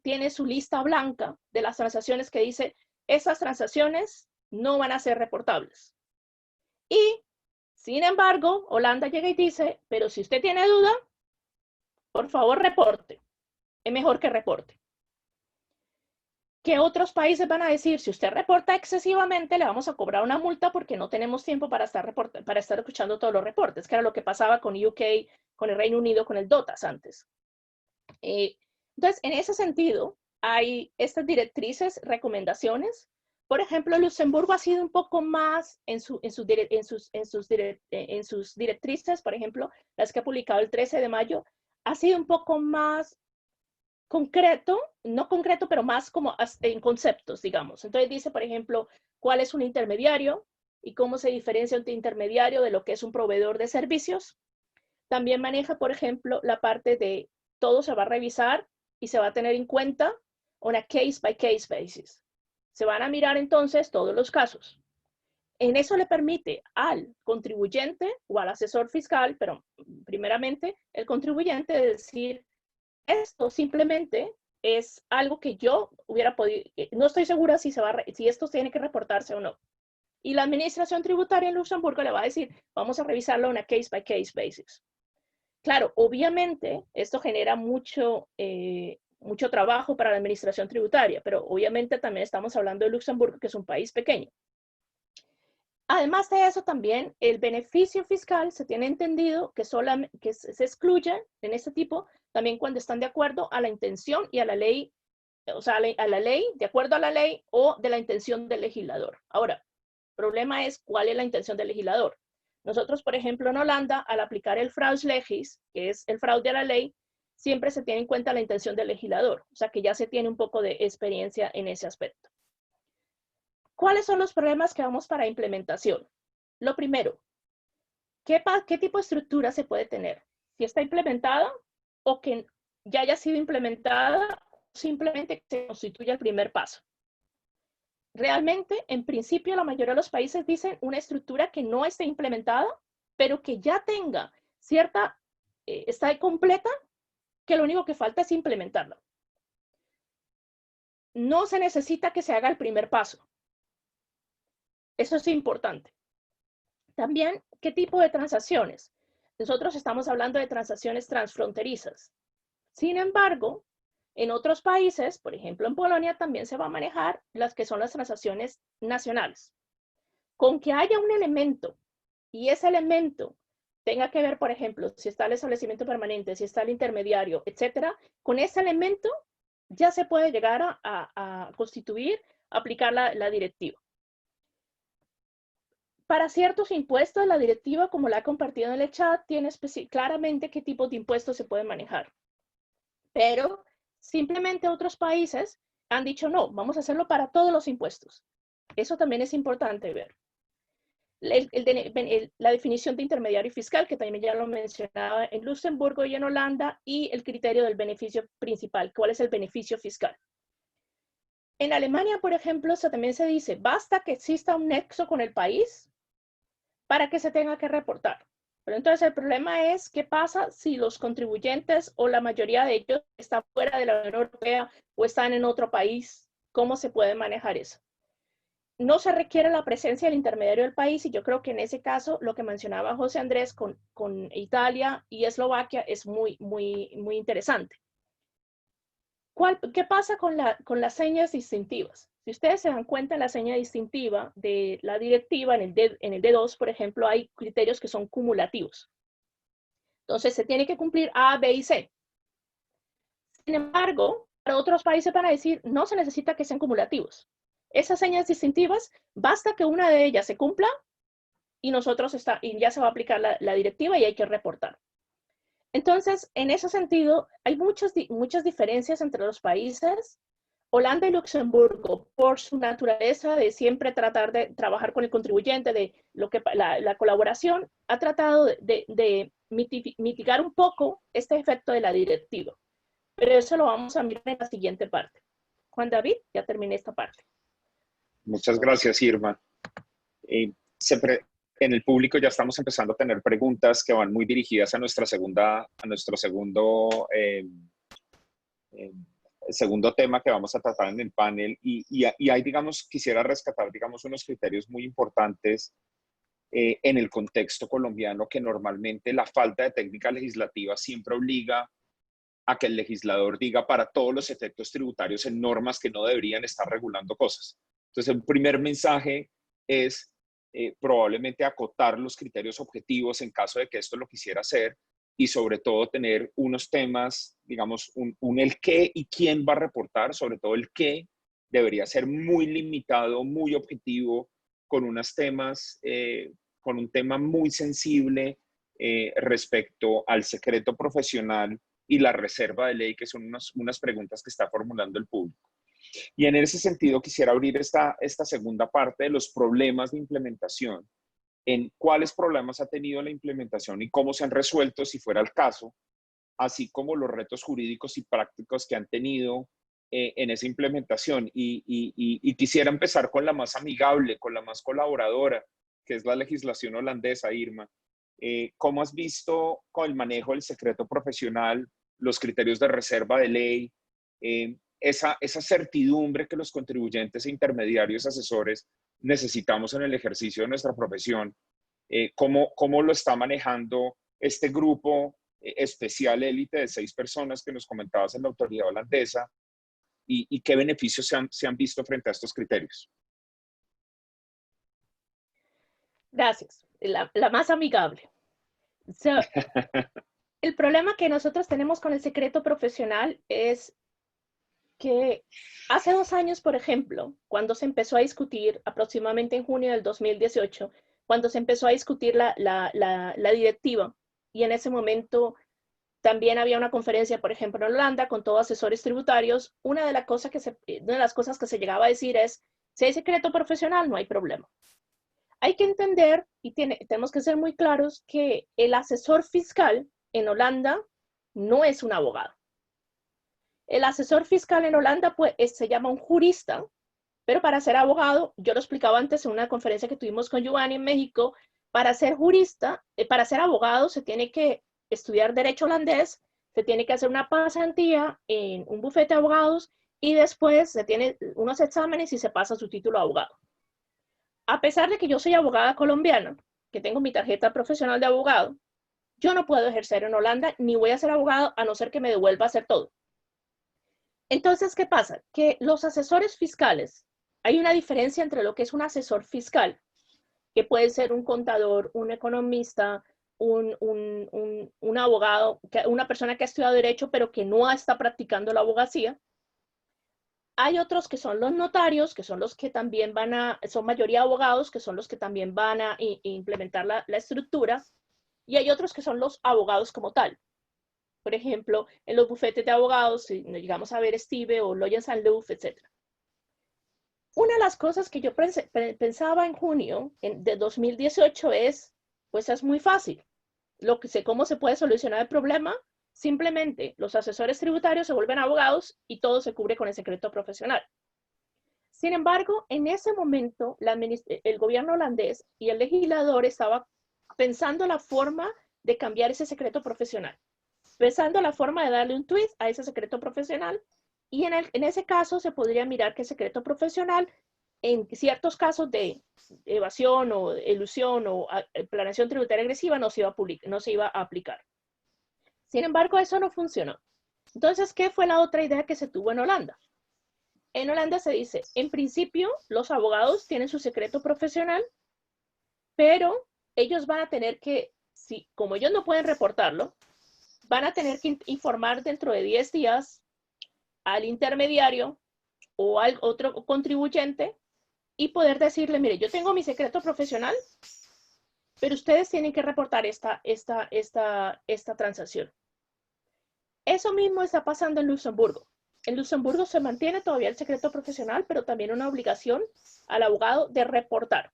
tiene su lista blanca de las transacciones que dice, esas transacciones no van a ser reportables. Y, sin embargo, Holanda llega y dice, pero si usted tiene duda, por favor reporte. Es mejor que reporte. que otros países van a decir, si usted reporta excesivamente, le vamos a cobrar una multa porque no tenemos tiempo para estar escuchando todos los reportes, que era lo que pasaba con UK, con el Reino Unido, con el DOTAS antes. Entonces, en ese sentido, hay estas directrices, recomendaciones. Por ejemplo, Luxemburgo ha sido un poco más en sus directrices, por ejemplo, las que ha publicado el 13 de mayo, ha sido un poco más concreto, no concreto, pero más como en conceptos, digamos. Entonces dice, por ejemplo, cuál es un intermediario y cómo se diferencia un intermediario de lo que es un proveedor de servicios. También maneja, por ejemplo, la parte de todo se va a revisar y se va a tener en cuenta on a case by case basis. Se van a mirar entonces todos los casos. En eso le permite al contribuyente o al asesor fiscal, pero primeramente el contribuyente decir, esto simplemente es algo que yo hubiera podido, no estoy segura si esto tiene que reportarse o no. Y la administración tributaria en Luxemburgo le va a decir, vamos a revisarlo en una case by case basis. Claro, obviamente esto genera mucho trabajo para la administración tributaria, pero obviamente también estamos hablando de Luxemburgo, que es un país pequeño. Además de eso, también el beneficio fiscal se tiene entendido que se excluye en este tipo también cuando están de acuerdo a la intención y a la ley, o sea, a la ley, de acuerdo a la ley o de la intención del legislador. Ahora, el problema es cuál es la intención del legislador. Nosotros, por ejemplo, en Holanda, al aplicar el fraudeslegis, que es el fraude a la ley, siempre se tiene en cuenta la intención del legislador, o sea que ya se tiene un poco de experiencia en ese aspecto. ¿Cuáles son los problemas que vamos para implementación? Lo primero, ¿qué tipo de estructura se puede tener? Si está implementada o que ya haya sido implementada, simplemente que se constituya el primer paso. Realmente, en principio, la mayoría de los países dicen una estructura que no esté implementada, pero que ya tenga cierta, está completa, que lo único que falta es implementarla. No se necesita que se haga el primer paso. Eso es importante. También, ¿qué tipo de transacciones? Nosotros estamos hablando de transacciones transfronterizas. Sin embargo, en otros países, por ejemplo en Polonia, también se va a manejar las que son las transacciones nacionales. Con que haya un elemento y ese elemento tenga que ver, por ejemplo, si está el establecimiento permanente, si está el intermediario, etcétera, con ese elemento ya se puede llegar a constituir, aplicar la directiva. Para ciertos impuestos, la directiva, como la ha compartido en el chat, tiene claramente qué tipo de impuestos se pueden manejar. Pero simplemente otros países han dicho, no, vamos a hacerlo para todos los impuestos. Eso también es importante ver. La definición de intermediario fiscal, que también ya lo mencionaba en Luxemburgo y en Holanda, y el criterio del beneficio principal. ¿Cuál es el beneficio fiscal? En Alemania, por ejemplo, también se dice, basta que exista un nexo con el país para que se tenga que reportar. Pero entonces el problema es, ¿qué pasa si los contribuyentes o la mayoría de ellos están fuera de la Unión Europea o están en otro país? ¿Cómo se puede manejar eso? No se requiere la presencia del intermediario del país y yo creo que en ese caso lo que mencionaba José Andrés con Italia y Eslovaquia es muy interesante. ¿Qué pasa con las señas distintivas? Si ustedes se dan cuenta, en la seña distintiva de la directiva, en el D2, por ejemplo, hay criterios que son cumulativos. Entonces, se tiene que cumplir A, B y C. Sin embargo, para otros países van a decir, no se necesita que sean cumulativos. Esas señas distintivas, basta que una de ellas se cumpla y ya se va a aplicar la directiva y hay que reportar. Entonces, en ese sentido, hay muchas diferencias entre los países. Holanda y Luxemburgo, por su naturaleza de siempre tratar de trabajar con el contribuyente, de la colaboración, ha tratado de mitigar un poco este efecto de la directiva. Pero eso lo vamos a mirar en la siguiente parte. Juan David, ya terminé esta parte. Muchas gracias, Irma. En el público ya estamos empezando a tener preguntas que van muy dirigidas a nuestro segundo tema que vamos a tratar en el panel y ahí, digamos, quisiera rescatar, digamos, unos criterios muy importantes en el contexto colombiano, que normalmente la falta de técnica legislativa siempre obliga a que el legislador diga para todos los efectos tributarios en normas que no deberían estar regulando cosas. Entonces, el primer mensaje es probablemente acotar los criterios objetivos en caso de que esto lo quisiera hacer y sobre todo tener unos temas, digamos, un el qué y quién va a reportar, sobre todo el qué debería ser muy limitado, muy objetivo, con unos temas, con un tema muy sensible respecto al secreto profesional y la reserva de ley, que son unas preguntas que está formulando el público. Y en ese sentido quisiera abrir esta segunda parte de los problemas de implementación, en cuáles problemas ha tenido la implementación y cómo se han resuelto si fuera el caso, así como los retos jurídicos y prácticos que han tenido en esa implementación. Y quisiera empezar con la más amigable, con la más colaboradora, que es la legislación holandesa, Irma. ¿Cómo has visto con el manejo del secreto profesional, los criterios de reserva de ley, esa certidumbre que los contribuyentes e intermediarios asesores necesitamos en el ejercicio de nuestra profesión? ¿Cómo lo está manejando este grupo especial élite de 6 personas que nos comentabas en la autoridad holandesa? ¿Y qué beneficios se han visto frente a estos criterios? Gracias. La más amigable. El problema que nosotros tenemos con el secreto profesional es que hace 2 años, por ejemplo, cuando se empezó a discutir, aproximadamente en junio del 2018, cuando se empezó a discutir la directiva, y en ese momento también había una conferencia, por ejemplo, en Holanda, con todos asesores tributarios, una de las cosas que se llegaba a decir es, si hay secreto profesional, no hay problema. Hay que entender, y tenemos que ser muy claros, que el asesor fiscal en Holanda no es un abogado. El asesor fiscal en Holanda pues, se llama un jurista, pero para ser abogado, yo lo explicaba antes en una conferencia que tuvimos con Giovanni en México, para ser jurista, para ser abogado se tiene que estudiar derecho holandés, se tiene que hacer una pasantía en un bufete de abogados y después se tiene unos exámenes y se pasa su título de abogado. A pesar de que yo soy abogada colombiana, que tengo mi tarjeta profesional de abogado, yo no puedo ejercer en Holanda ni voy a ser abogado a no ser que me devuelva a hacer todo. Entonces, ¿qué pasa? Que los asesores fiscales, hay una diferencia entre lo que es un asesor fiscal, que puede ser un contador, un economista, un abogado, una persona que ha estudiado derecho pero que no está practicando la abogacía. Hay otros que son los notarios, que son los que también son mayoría abogados, que son los que también van a implementar la estructura, y hay otros que son los abogados como tal. Por ejemplo, en los bufetes de abogados, si llegamos a ver Steve o Loyens & Loeff, etc. Una de las cosas que yo pensaba en junio de 2018 pues es muy fácil. ¿Cómo se puede solucionar el problema? Simplemente los asesores tributarios se vuelven abogados y todo se cubre con el secreto profesional. Sin embargo, en ese momento, el gobierno holandés y el legislador estaba pensando la forma de cambiar ese secreto profesional, pensando la forma de darle un twist a ese secreto profesional, y en ese caso se podría mirar que el secreto profesional, en ciertos casos de evasión o elusión o planeación tributaria agresiva, no se iba a aplicar. Sin embargo, eso no funcionó. Entonces, ¿qué fue la otra idea que se tuvo en Holanda? En Holanda se dice, en principio, los abogados tienen su secreto profesional, pero ellos van a tener que, como ellos no pueden reportarlo, van a tener que informar dentro de 10 días al intermediario o al otro contribuyente y poder decirle, mire, yo tengo mi secreto profesional, pero ustedes tienen que reportar esta transacción. Eso mismo está pasando en Luxemburgo. En Luxemburgo se mantiene todavía el secreto profesional, pero también una obligación al abogado de reportar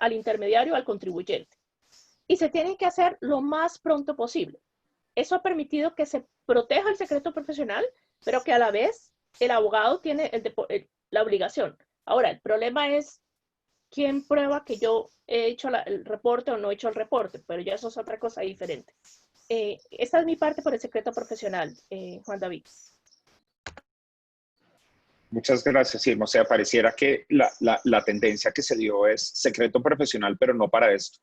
al intermediario, al contribuyente. Y se tiene que hacer lo más pronto posible. Eso ha permitido que se proteja el secreto profesional, pero que a la vez el abogado tiene la obligación. Ahora, el problema es quién prueba que yo he hecho el reporte o no he hecho el reporte, pero ya eso es otra cosa diferente. Esta es mi parte por el secreto profesional, Juan David. Muchas gracias, Irma. O sea, pareciera que la tendencia que se dio es secreto profesional, pero no para esto.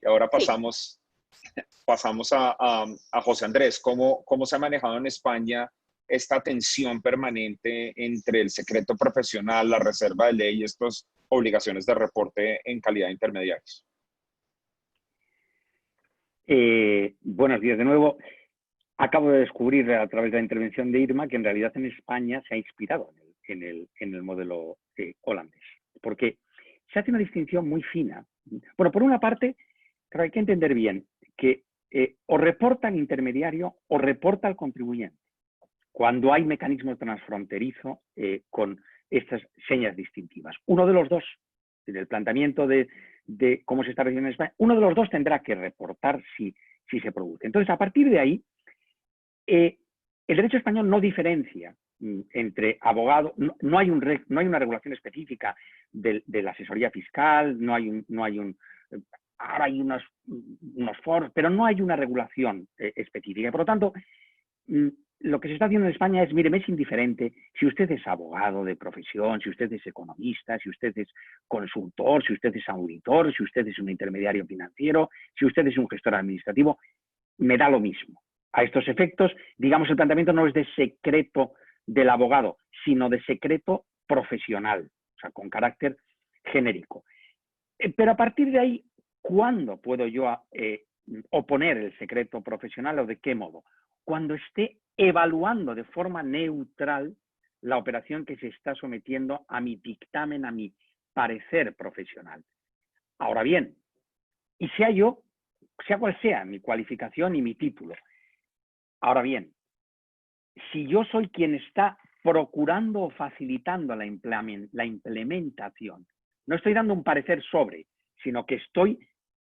Y ahora pasamos pasamos a José Andrés. ¿Cómo se ha manejado en España esta tensión permanente entre el secreto profesional, la reserva de ley y estas obligaciones de reporte en calidad de intermediarios? Buenos días de nuevo. Acabo de descubrir a través de la intervención de Irma que en realidad en España se ha inspirado en el modelo holandés, porque se hace una distinción muy fina. Bueno, por una parte, claro, hay que entender bien que o reporta al intermediario o reporta al contribuyente, cuando hay mecanismos transfronterizos con estas señas distintivas. Uno de los dos, en el planteamiento de cómo se está recibiendo en España, uno de los dos tendrá que reportar si se produce. Entonces, a partir de ahí, el derecho español no diferencia entre abogados, no hay una regulación específica de la asesoría fiscal, ahora hay unos foros, pero no hay una regulación específica. Por lo tanto, lo que se está haciendo en España es, mire, me es indiferente si usted es abogado de profesión, si usted es economista, si usted es consultor, si usted es auditor, si usted es un intermediario financiero, si usted es un gestor administrativo, me da lo mismo. A estos efectos, digamos, el planteamiento no es de secreto del abogado, sino de secreto profesional, o sea, con carácter genérico. Pero a partir de ahí, ¿cuándo puedo yo oponer el secreto profesional o de qué modo? Cuando esté evaluando de forma neutral la operación que se está sometiendo a mi dictamen, a mi parecer profesional. Ahora bien, y sea cual sea mi cualificación y mi título, ahora bien, si yo soy quien está procurando o facilitando la implementación, no estoy dando un parecer sobre, sino que estoy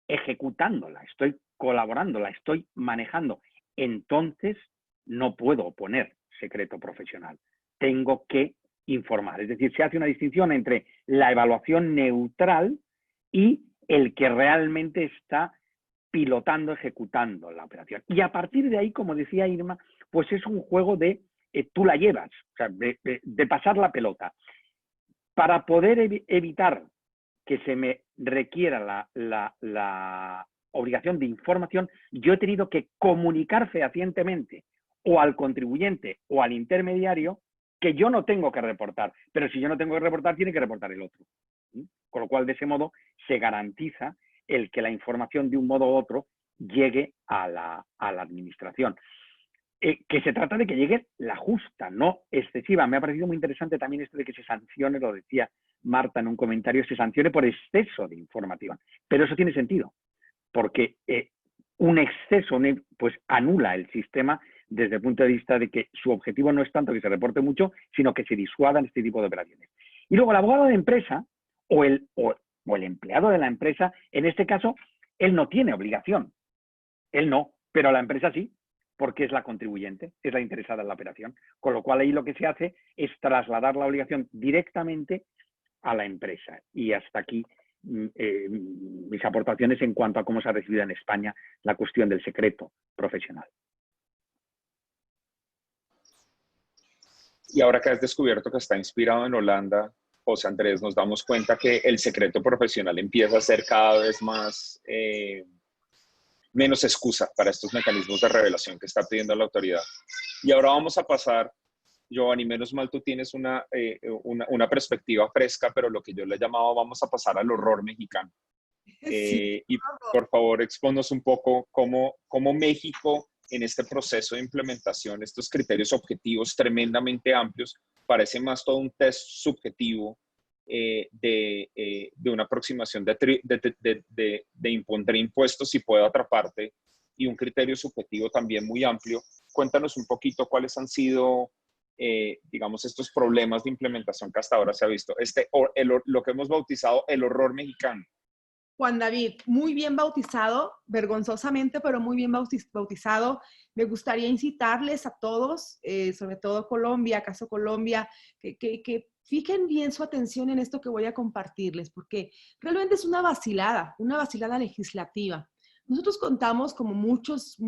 ejecutándola, estoy colaborándola, estoy manejando, entonces no puedo oponer secreto profesional. Tengo que informar. Es decir, se hace una distinción entre la evaluación neutral y el que realmente está pilotando, ejecutando la operación. Y a partir de ahí, como decía Irma, pues es un juego de tú la llevas, o sea, de pasar la pelota. Para poder evitar que se me requiera la obligación de información, yo he tenido que comunicar fehacientemente o al contribuyente o al intermediario que yo no tengo que reportar. Pero si yo no tengo que reportar, tiene que reportar el otro. Con lo cual, de ese modo, se garantiza el que la información de un modo u otro llegue a la administración. Que se trata de que llegue la justa, no excesiva. Me ha parecido muy interesante también esto de que se sancione, lo decía Marta en un comentario, se sancione por exceso de información. Pero eso tiene sentido, porque un exceso pues anula el sistema desde el punto de vista de que su objetivo no es tanto que se reporte mucho, sino que se disuadan este tipo de operaciones. Y luego el abogado de empresa o el empleado de la empresa, en este caso, él no tiene obligación. Él no, pero la empresa sí, porque es la contribuyente, es la interesada en la operación. Con lo cual ahí lo que se hace es trasladar la obligación directamente a la empresa. Y hasta aquí mis aportaciones en cuanto a cómo se ha recibido en España la cuestión del secreto profesional. Y ahora que has descubierto que está inspirado en Holanda, José Andrés, nos damos cuenta que el secreto profesional empieza a ser cada vez más menos excusa para estos mecanismos de revelación que está pidiendo la autoridad. Y ahora vamos a pasar, Giovanni, menos mal tú tienes una perspectiva fresca, pero lo que yo le he llamado, vamos a pasar al horror mexicano. Sí. Y por favor, expónnos un poco cómo México, en este proceso de implementación, estos criterios objetivos tremendamente amplios, parece más todo un test subjetivo de una aproximación de impondré impuestos si puedo atraparte, y un criterio subjetivo también muy amplio. Cuéntanos un poquito cuáles han sido, digamos, estos problemas de implementación que hasta ahora se ha visto. Lo que hemos bautizado el horror mexicano. Juan David, muy bien bautizado, vergonzosamente, pero muy bien bautizado. Me gustaría incitarles a todos, sobre todo Colombia, caso Colombia, que fijen bien su atención en esto que voy a compartirles, porque realmente es una vacilada legislativa. Nosotros contamos, como muchos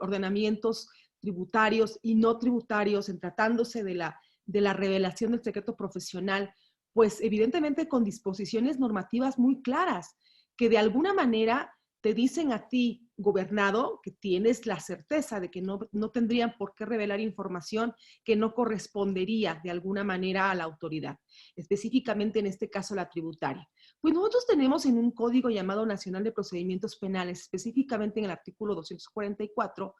ordenamientos tributarios y no tributarios, en tratándose de la revelación del secreto profesional, pues evidentemente con disposiciones normativas muy claras, que de alguna manera te dicen a ti, gobernado, que tienes la certeza de que no tendrían por qué revelar información que no correspondería de alguna manera a la autoridad, específicamente en este caso la tributaria. Pues nosotros tenemos en un código llamado Nacional de Procedimientos Penales, específicamente en el artículo 244,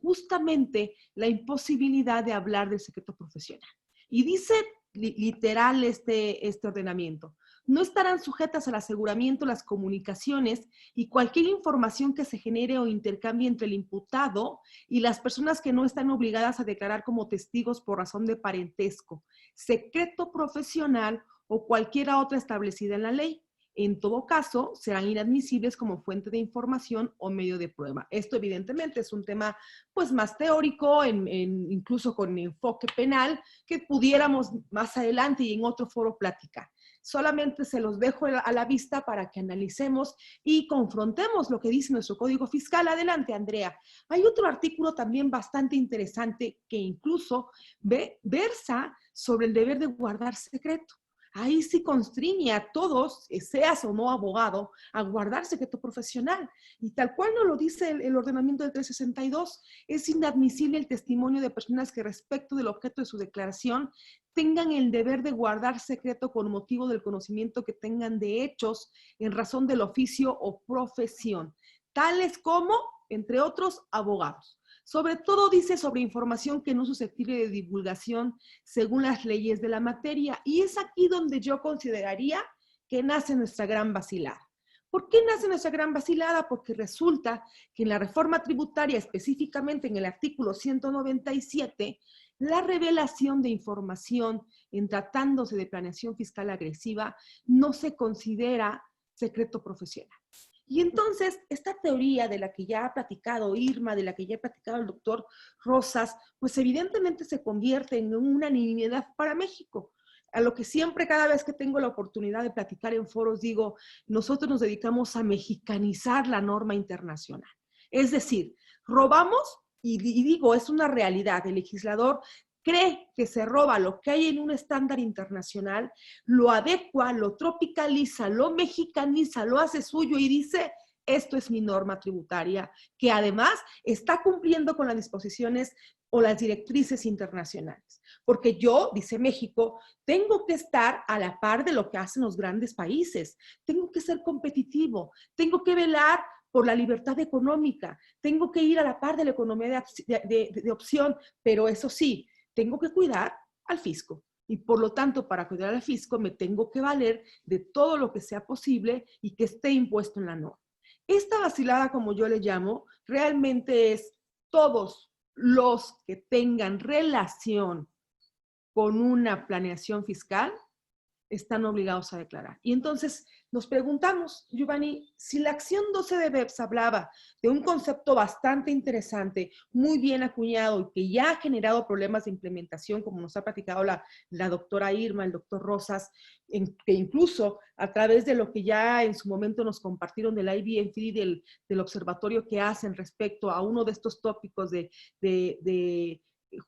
justamente la imposibilidad de hablar del secreto profesional. Y dice literal este ordenamiento: no estarán sujetas al aseguramiento las comunicaciones y cualquier información que se genere o intercambie entre el imputado y las personas que no están obligadas a declarar como testigos por razón de parentesco, secreto profesional o cualquiera otra establecida en la ley. En todo caso, serán inadmisibles como fuente de información o medio de prueba. Esto evidentemente es un tema pues más teórico, incluso con enfoque penal, que pudiéramos más adelante y en otro foro platicar. Solamente se los dejo a la vista para que analicemos y confrontemos lo que dice nuestro Código Fiscal. Adelante, Andrea. Hay otro artículo también bastante interesante que incluso versa sobre el deber de guardar secreto. Ahí sí constriñe a todos, seas o no abogado, a guardar secreto profesional. Y tal cual nos lo dice el ordenamiento del 362, es inadmisible el testimonio de personas que respecto del objeto de su declaración tengan el deber de guardar secreto con motivo del conocimiento que tengan de hechos en razón del oficio o profesión, tales como, entre otros, abogados. Sobre todo dice sobre información que no es susceptible de divulgación según las leyes de la materia. Y es aquí donde yo consideraría que nace nuestra gran vacilada. ¿Por qué nace nuestra gran vacilada? Porque resulta que en la reforma tributaria, específicamente en el artículo 197, la revelación de información en tratándose de planeación fiscal agresiva no se considera secreto profesional. Y entonces, esta teoría de la que ya ha platicado Irma, de la que ya ha platicado el doctor Rosas, pues evidentemente se convierte en una unanimidad para México. A lo que siempre, cada vez que tengo la oportunidad de platicar en foros, digo, nosotros nos dedicamos a mexicanizar la norma internacional. Es decir, robamos, y digo, es una realidad, el legislador cree que se roba lo que hay en un estándar internacional, lo adecua, lo tropicaliza, lo mexicaniza, lo hace suyo y dice, esto es mi norma tributaria, que además está cumpliendo con las disposiciones o las directrices internacionales. Porque yo, dice México, tengo que estar a la par de lo que hacen los grandes países, tengo que ser competitivo, tengo que velar por la libertad económica, tengo que ir a la par de la economía de opción, pero eso sí, tengo que cuidar al fisco. Y por lo tanto, para cuidar al fisco, me tengo que valer de todo lo que sea posible y que esté impuesto en la norma. Esta vacilada, como yo le llamo, realmente es todos los que tengan relación con una planeación fiscal están obligados a declarar. Y entonces nos preguntamos, Giovanni, si la acción 12 de BEPS hablaba de un concepto bastante interesante, muy bien acuñado y que ya ha generado problemas de implementación, como nos ha platicado la doctora Irma, el doctor Rosas, que incluso a través de lo que ya en su momento nos compartieron del IBMFD, del observatorio que hacen respecto a uno de estos tópicos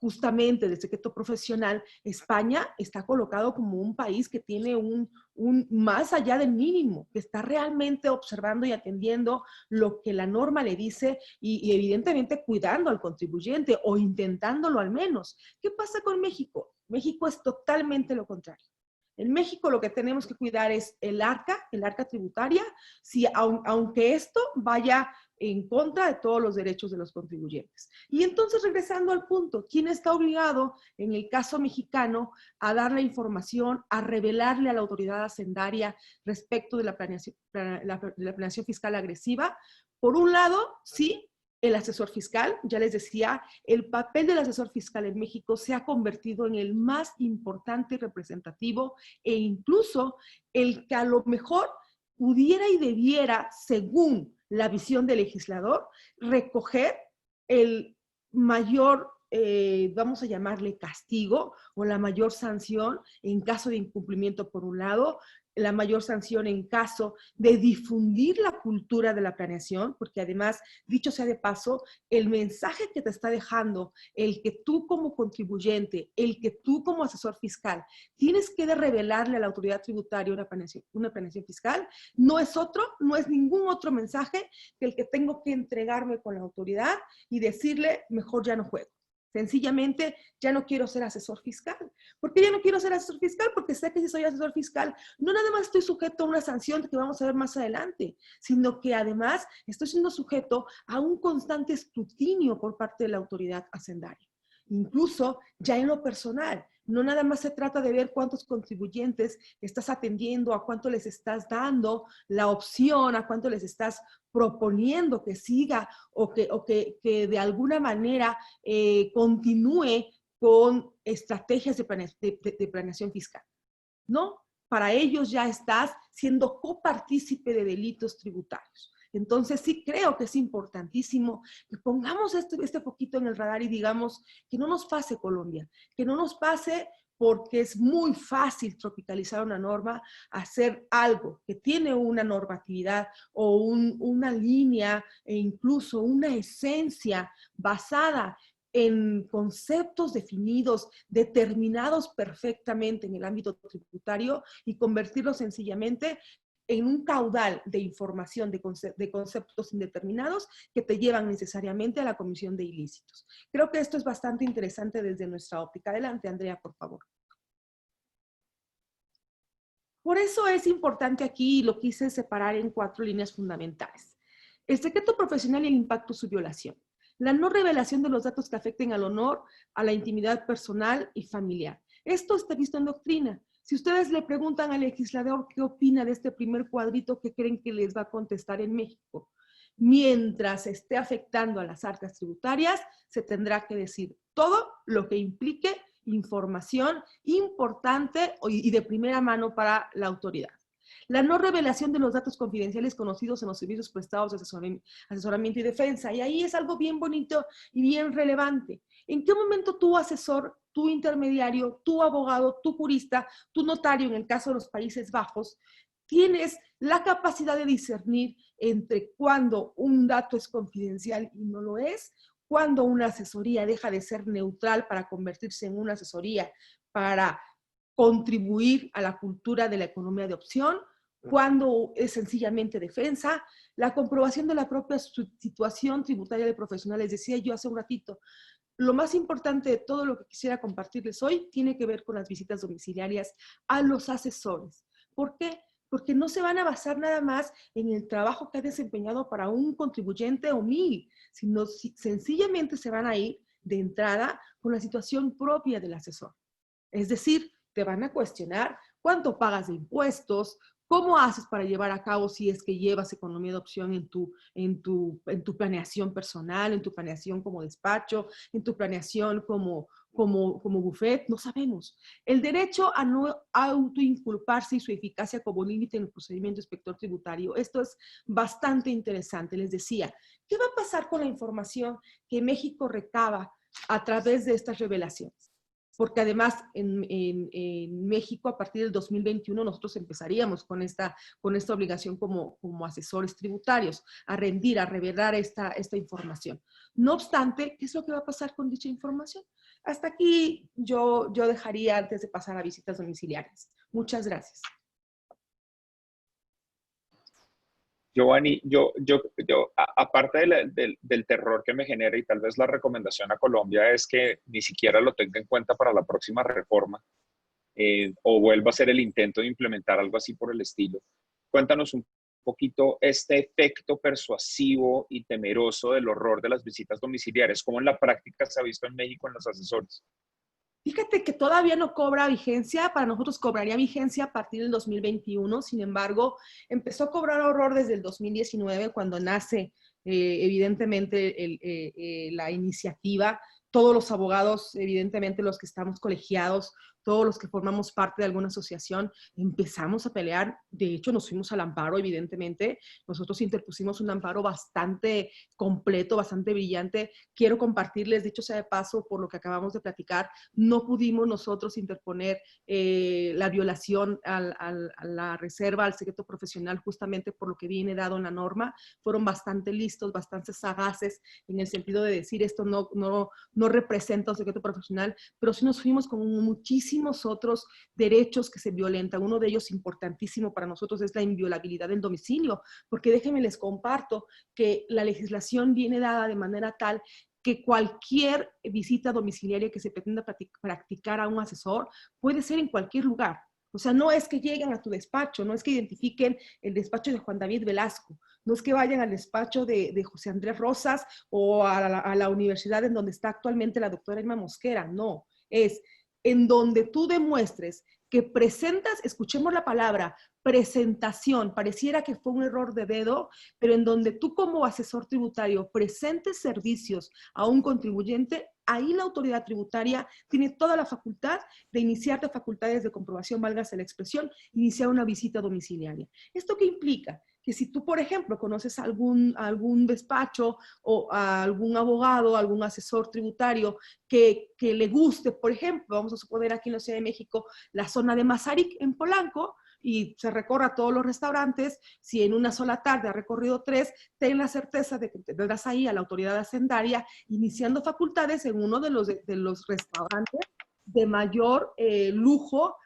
justamente del secreto profesional, España está colocado como un país que tiene un más allá del mínimo, que está realmente observando y atendiendo lo que la norma le dice y evidentemente cuidando al contribuyente o intentándolo al menos. ¿Qué pasa con México? México es totalmente lo contrario. En México lo que tenemos que cuidar es el arca tributaria, si, aunque esto vaya en contra de todos los derechos de los contribuyentes. Y entonces, regresando al punto, ¿quién está obligado, en el caso mexicano, a dar la información, a revelarle a la autoridad hacendaria respecto de la planeación fiscal agresiva? Por un lado, sí, el asesor fiscal, ya les decía, el papel del asesor fiscal en México se ha convertido en el más importante y representativo e incluso el que a lo mejor pudiera y debiera, según la visión del legislador, recoger el mayor, vamos a llamarle castigo o la mayor sanción en caso de incumplimiento por un lado, la mayor sanción en caso de difundir la cultura de la planeación, porque además, dicho sea de paso, el mensaje que te está dejando, el que tú como contribuyente, el que tú como asesor fiscal, tienes que revelarle a la autoridad tributaria una planeación fiscal, no es otro, no es ningún otro mensaje que el que tengo que entregarme con la autoridad y decirle, mejor ya no juego. Sencillamente, ya no quiero ser asesor fiscal. ¿Por qué ya no quiero ser asesor fiscal? Porque sé que si soy asesor fiscal, no nada más estoy sujeto a una sanción que vamos a ver más adelante, sino que además estoy siendo sujeto a un constante escrutinio por parte de la autoridad hacendaria. Incluso ya en lo personal, no nada más se trata de ver cuántos contribuyentes estás atendiendo, a cuánto les estás dando la opción, a cuánto les estás proponiendo que siga o que de alguna manera continúe con estrategias de planeación fiscal. No, para ellos ya estás siendo copartícipe de delitos tributarios. Entonces sí creo que es importantísimo que pongamos este poquito en el radar y digamos que no nos pase Colombia, que no nos pase porque es muy fácil tropicalizar una norma, hacer algo que tiene una normatividad o una línea e incluso una esencia basada en conceptos definidos, determinados perfectamente en el ámbito tributario y convertirlos sencillamente en un caudal de información de conceptos indeterminados que te llevan necesariamente a la comisión de ilícitos. Creo que esto es bastante interesante desde nuestra óptica. Adelante, Andrea, por favor. Por eso es importante aquí, lo quise separar en 4 líneas fundamentales. El secreto profesional y el impacto de su violación. La no revelación de los datos que afecten al honor, a la intimidad personal y familiar. Esto está visto en doctrina. Si ustedes le preguntan al legislador qué opina de este primer cuadrito, ¿qué creen que les va a contestar en México? Mientras esté afectando a las arcas tributarias, se tendrá que decir todo lo que implique información importante y de primera mano para la autoridad. La no revelación de los datos confidenciales conocidos en los servicios prestados de asesoramiento y defensa. Y ahí es algo bien bonito y bien relevante. ¿En qué momento tu asesor, tu intermediario, tu abogado, tu jurista, tu notario, en el caso de los Países Bajos, tienes la capacidad de discernir entre cuando un dato es confidencial y no lo es, cuando una asesoría deja de ser neutral para convertirse en una asesoría para contribuir a la cultura de la economía de opción, cuando es sencillamente defensa, la comprobación de la propia situación tributaria del profesional? Les decía yo hace un ratito, lo más importante de todo lo que quisiera compartirles hoy tiene que ver con las visitas domiciliarias a los asesores. ¿Por qué? Porque no se van a basar nada más en el trabajo que ha desempeñado para un contribuyente o 1000, sino sencillamente se van a ir de entrada con la situación propia del asesor. Es decir, te van a cuestionar cuánto pagas de impuestos, cómo haces para llevar a cabo, si es que llevas economía de opción en tu planeación personal, en tu planeación como despacho, en tu planeación como buffet, no sabemos. El derecho a no autoinculparse y su eficacia como límite en el procedimiento inspector tributario. Esto es bastante interesante. Les decía, ¿qué va a pasar con la información que México recaba a través de estas revelaciones? Porque además en México a partir del 2021 nosotros empezaríamos con esta obligación como asesores tributarios a rendir, a revelar esta información. No obstante, ¿qué es lo que va a pasar con dicha información? Hasta aquí yo dejaría antes de pasar a visitas domiciliarias. Muchas gracias. Giovanni, aparte del terror que me genera, y tal vez la recomendación a Colombia es que ni siquiera lo tenga en cuenta para la próxima reforma, o vuelva a hacer el intento de implementar algo así por el estilo. Cuéntanos un poquito este efecto persuasivo y temeroso del horror de las visitas domiciliares, ¿cómo en la práctica se ha visto en México en los asesores? Fíjate que todavía no cobra vigencia, para nosotros cobraría vigencia a partir del 2021, sin embargo, empezó a cobrar horror desde el 2019, cuando nace evidentemente la iniciativa. Todos los abogados, evidentemente los que estamos colegiados, todos los que formamos parte de alguna asociación, empezamos a pelear. De hecho, nos fuimos al amparo, evidentemente. Nosotros interpusimos un amparo bastante completo, bastante brillante. Quiero compartirles, dicho sea de paso, por lo que acabamos de platicar, no pudimos nosotros interponer la violación a la reserva, al secreto profesional, justamente por lo que viene dado en la norma. Fueron bastante listos, bastante sagaces, en el sentido de decir esto no representa un secreto profesional, pero sí nos fuimos con muchísimos otros derechos que se violentan. Uno de ellos importantísimo para nosotros es la inviolabilidad del domicilio, porque déjenme les comparto que la legislación viene dada de manera tal que cualquier visita domiciliaria que se pretenda practicar a un asesor puede ser en cualquier lugar. O sea, no es que lleguen a tu despacho, no es que identifiquen el despacho de Juan David Velasco, no es que vayan al despacho de José Andrés Rosas o a la universidad en donde está actualmente la doctora Irma Mosquera, no. Es en donde tú demuestres que presentas, escuchemos la palabra, presentación, pareciera que fue un error de dedo, pero en donde tú como asesor tributario presentes servicios a un contribuyente, ahí la autoridad tributaria tiene toda la facultad de iniciarte facultades de comprobación, válgase la expresión, iniciar una visita domiciliaria. ¿Esto qué implica? Que si tú, por ejemplo, conoces algún despacho o a algún abogado, algún asesor tributario que le guste, por ejemplo, vamos a suponer aquí en la Ciudad de México, la zona de Mazarik en Polanco, y se recorra todos los restaurantes, si en una sola tarde ha recorrido 3, ten la certeza de que tendrás ahí a la autoridad hacendaria iniciando facultades en uno de los restaurantes de mayor lujo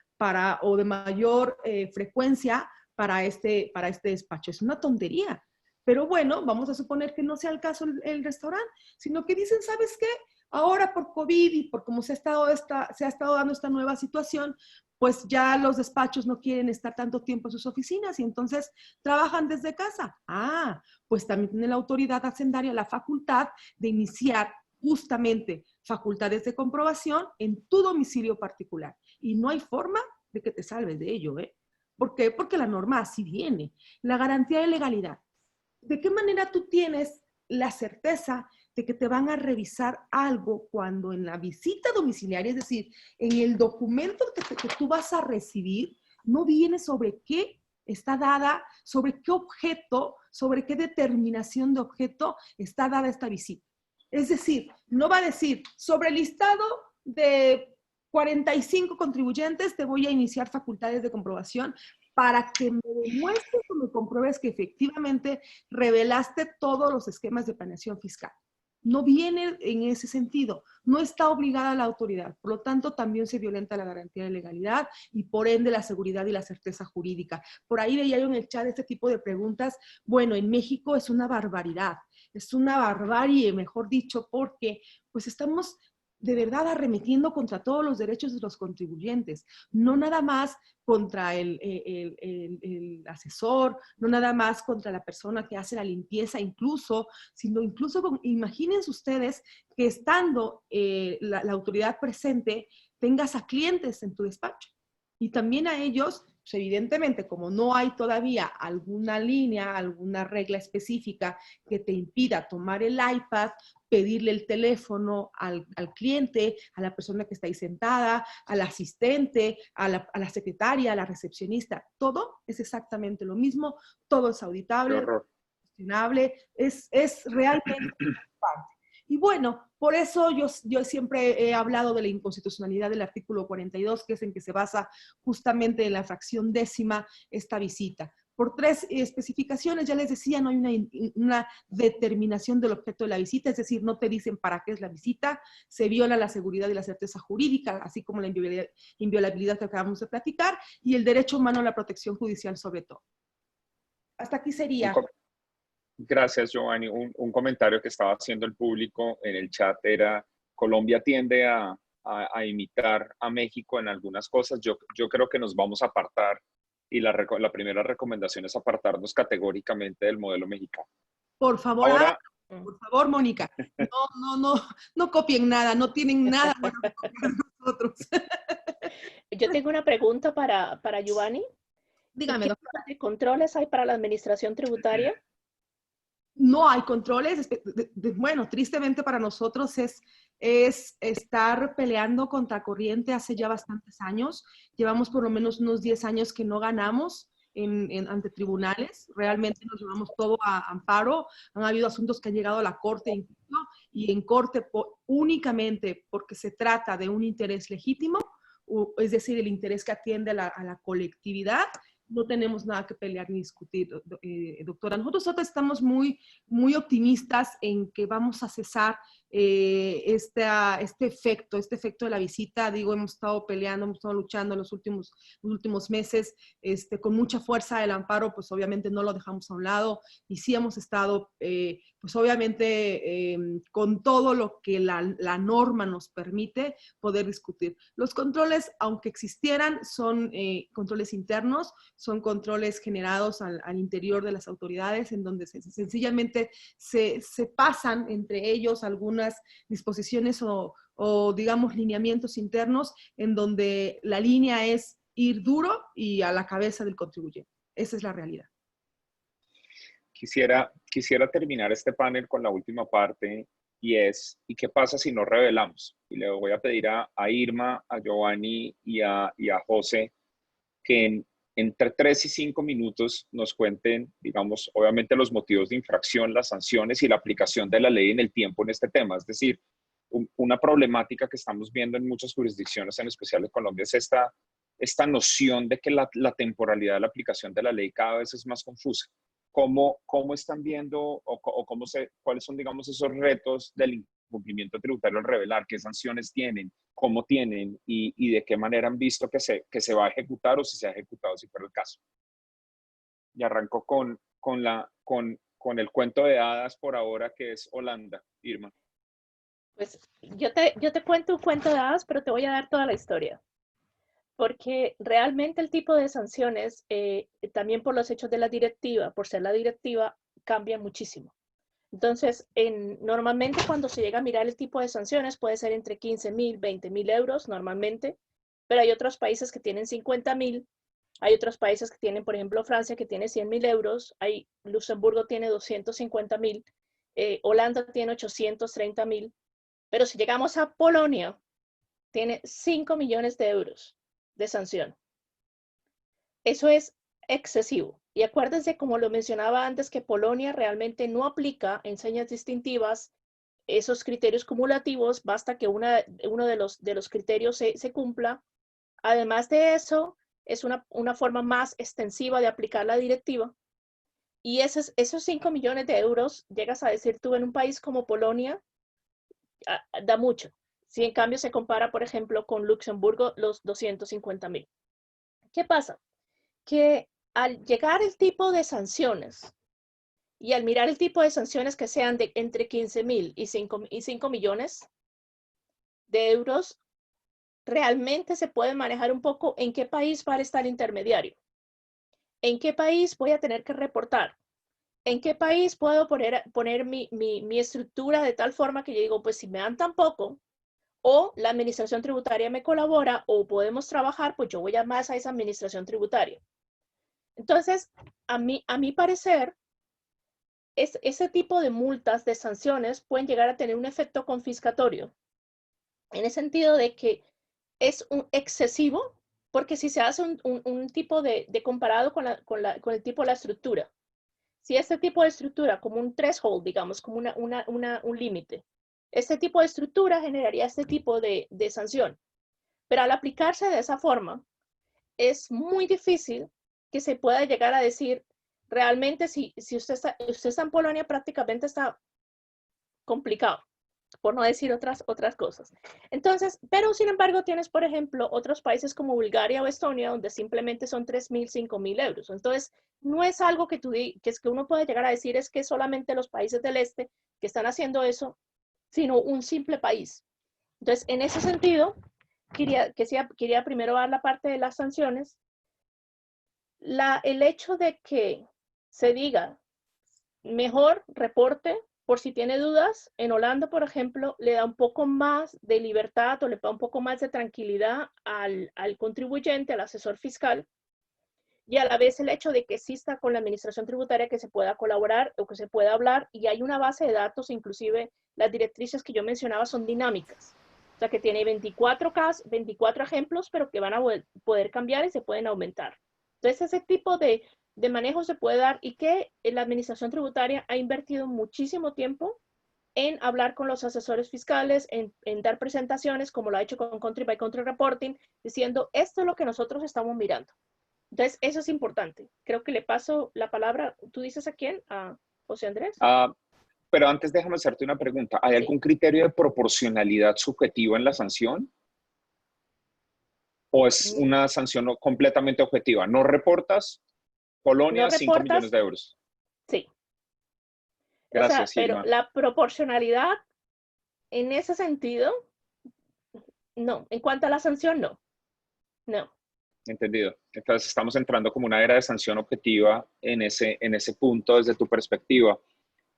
o de mayor frecuencia para este despacho. Es una tontería. Pero bueno, vamos a suponer que no sea el caso el restaurante, sino que dicen, ¿sabes qué? Ahora por COVID y por cómo se ha estado dando esta nueva situación, pues ya los despachos no quieren estar tanto tiempo en sus oficinas y entonces trabajan desde casa. Pues también tiene la autoridad hacendaria la facultad de iniciar justamente facultades de comprobación en tu domicilio particular. Y no hay forma de que te salves de ello, ¿eh? ¿Por qué? Porque la norma así viene. La garantía de legalidad. ¿De qué manera tú tienes la certeza de que te van a revisar algo cuando en la visita domiciliaria, es decir, en el documento que tú vas a recibir, no viene sobre qué está dada, sobre qué objeto, sobre qué determinación de objeto está dada esta visita? Es decir, no va a decir, sobre el listado de 45 contribuyentes te voy a iniciar facultades de comprobación para que me demuestres o me compruebes que efectivamente revelaste todos los esquemas de planeación fiscal. No viene en ese sentido, no está obligada la autoridad, por lo tanto también se violenta la garantía de legalidad y por ende la seguridad y la certeza jurídica. Por ahí veía yo en el chat este tipo de preguntas. Bueno, en México es una barbaridad, es una barbarie, mejor dicho, porque pues estamos de verdad arremetiendo contra todos los derechos de los contribuyentes, no nada más contra el asesor, no nada más contra la persona que hace la limpieza incluso, sino incluso, imagínense ustedes que estando la autoridad presente, tengas a clientes en tu despacho y también a ellos, pues evidentemente, como no hay todavía alguna línea, alguna regla específica que te impida tomar el iPad, pedirle el teléfono al cliente, a la persona que está ahí sentada, al asistente, a la secretaria, a la recepcionista, todo es exactamente lo mismo, todo es auditable, cuestionable, es realmente parte. Y bueno, por eso yo siempre he hablado de la inconstitucionalidad del artículo 42, que es en que se basa justamente en la fracción décima esta visita. Por 3 especificaciones, ya les decía, no hay una determinación del objeto de la visita, es decir, no te dicen para qué es la visita, se viola la seguridad y la certeza jurídica, así como la inviolabilidad que acabamos de platicar, y el derecho humano a la protección judicial sobre todo. Hasta aquí sería. Gracias, Giovanni. Un comentario que estaba haciendo el público en el chat era, Colombia tiende a imitar a México en algunas cosas. Yo creo que nos vamos a apartar y la primera recomendación es apartarnos categóricamente del modelo mexicano. Por favor, ahora, por favor, Mónica, no copien nada, no tienen nada bueno que copiar nosotros. Yo tengo una pregunta para Giovanni. Dígame, doctora. ¿Qué controles hay para la administración tributaria? No hay controles. Bueno, tristemente para nosotros es es estar peleando contra corriente hace ya bastantes años. Llevamos por lo menos unos 10 años que no ganamos ante tribunales. Realmente nos llevamos todo a amparo. Han habido asuntos que han llegado a la corte incluso, y en corte únicamente porque se trata de un interés legítimo, es decir, el interés que atiende a la colectividad. No tenemos nada que pelear ni discutir, doctora. Nosotros estamos muy, muy optimistas en que vamos a cesar este efecto de la visita. Digo, hemos estado peleando, hemos estado luchando en los últimos meses con mucha fuerza. El amparo, pues obviamente no lo dejamos a un lado, y sí hemos estado, pues obviamente, con todo lo que la norma nos permite poder discutir. Los controles, aunque existieran, son controles internos, son controles generados al interior de las autoridades, en donde sencillamente se pasan entre ellos algunas disposiciones o digamos lineamientos internos, en donde la línea es ir duro y a la cabeza del contribuyente. Esa es la realidad. Quisiera terminar este panel con la última parte, y es, ¿y qué pasa si no revelamos? Y le voy a pedir a Irma, a Giovanni y a José que entre 3 y 5 minutos nos cuenten, digamos, obviamente los motivos de infracción, las sanciones y la aplicación de la ley en el tiempo en este tema. Es decir, una problemática que estamos viendo en muchas jurisdicciones, en especial en Colombia, es esta noción de que la temporalidad de la aplicación de la ley cada vez es más confusa. ¿Cómo están viendo cuáles son, digamos, esos retos del incumplimiento tributario al revelar? ¿Qué sanciones tienen? ¿Cómo tienen? Y de qué manera han visto que se va a ejecutar, o si se ha ejecutado, si fuera el caso. Y arranco con el cuento de hadas por ahora, que es Holanda. Irma. Pues yo te cuento un cuento de hadas, pero te voy a dar toda la historia. Porque realmente el tipo de sanciones, también por los hechos de la directiva, por ser la directiva, cambia muchísimo. Entonces, normalmente cuando se llega a mirar el tipo de sanciones, puede ser entre 15.000, 20.000 euros normalmente, pero hay otros países que tienen 50.000, hay otros países que tienen, por ejemplo, Francia, que tiene 100.000 euros, Luxemburgo tiene 250.000, Holanda tiene 830.000, pero si llegamos a Polonia, tiene 5 millones de euros de sanción. Eso es excesivo. Y acuérdense, como lo mencionaba antes, que Polonia realmente no aplica en señas distintivas esos criterios cumulativos, basta que uno de los criterios se cumpla. Además de eso, es una forma más extensiva de aplicar la directiva. Y esos 5 millones de euros, llegas a decir tú, en un país como Polonia, da mucho. Si en cambio se compara, por ejemplo, con Luxemburgo, los 250.000. ¿Qué pasa? Que al llegar el tipo de sanciones y al mirar el tipo de sanciones que sean de entre 15.000 y 5 millones de euros, realmente se puede manejar un poco en qué país va a estar intermediario, en qué país voy a tener que reportar, en qué país puedo poner mi estructura de tal forma que yo digo, pues si me dan tan poco, o la administración tributaria me colabora, o podemos trabajar, pues yo voy a más a esa administración tributaria. Entonces, a mi parecer, ese tipo de multas, de sanciones, pueden llegar a tener un efecto confiscatorio, en el sentido de que es un excesivo, porque si se hace un tipo de comparado con el tipo de la estructura, si este tipo de estructura, como un threshold, digamos, como un límite, este tipo de estructura generaría este tipo de sanción. Pero al aplicarse de esa forma, es muy difícil que se pueda llegar a decir, realmente si usted está en Polonia, prácticamente está complicado, por no decir otras cosas. Entonces, pero sin embargo tienes, por ejemplo, otros países como Bulgaria o Estonia, donde simplemente son 3.000, 5.000 euros. Entonces, no es algo que uno puede llegar a decir es que solamente los países del este que están haciendo eso, sino un simple país. Entonces, en ese sentido, quería primero dar la parte de las sanciones. El hecho de que se diga mejor reporte por si tiene dudas, en Holanda, por ejemplo, le da un poco más de libertad o le da un poco más de tranquilidad al contribuyente, al asesor fiscal, y a la vez el hecho de que exista con la administración tributaria que se pueda colaborar o que se pueda hablar, y hay una base de datos, inclusive las directrices que yo mencionaba son dinámicas, o sea que tiene 24 ejemplos, pero que van a poder cambiar y se pueden aumentar. Entonces ese tipo de manejo se puede dar, y que la administración tributaria ha invertido muchísimo tiempo en hablar con los asesores fiscales, en dar presentaciones, como lo ha hecho con Country by Country Reporting, diciendo, esto es lo que nosotros estamos mirando. Entonces, eso es importante. Creo que le paso la palabra, ¿tú dices a quién? ¿A José Andrés? Pero antes déjame hacerte una pregunta. ¿Hay algún criterio de proporcionalidad subjetivo en la sanción? ¿O es una sanción completamente objetiva? ¿No reportas? Polonia, ¿No reportas? 5 millones de euros. Sí. Gracias, o sea, pero Irma. la proporcionalidad, en ese sentido, no. En cuanto a la sanción, no. No. Entendido. Entonces estamos entrando como una era de sanción objetiva en ese punto desde tu perspectiva.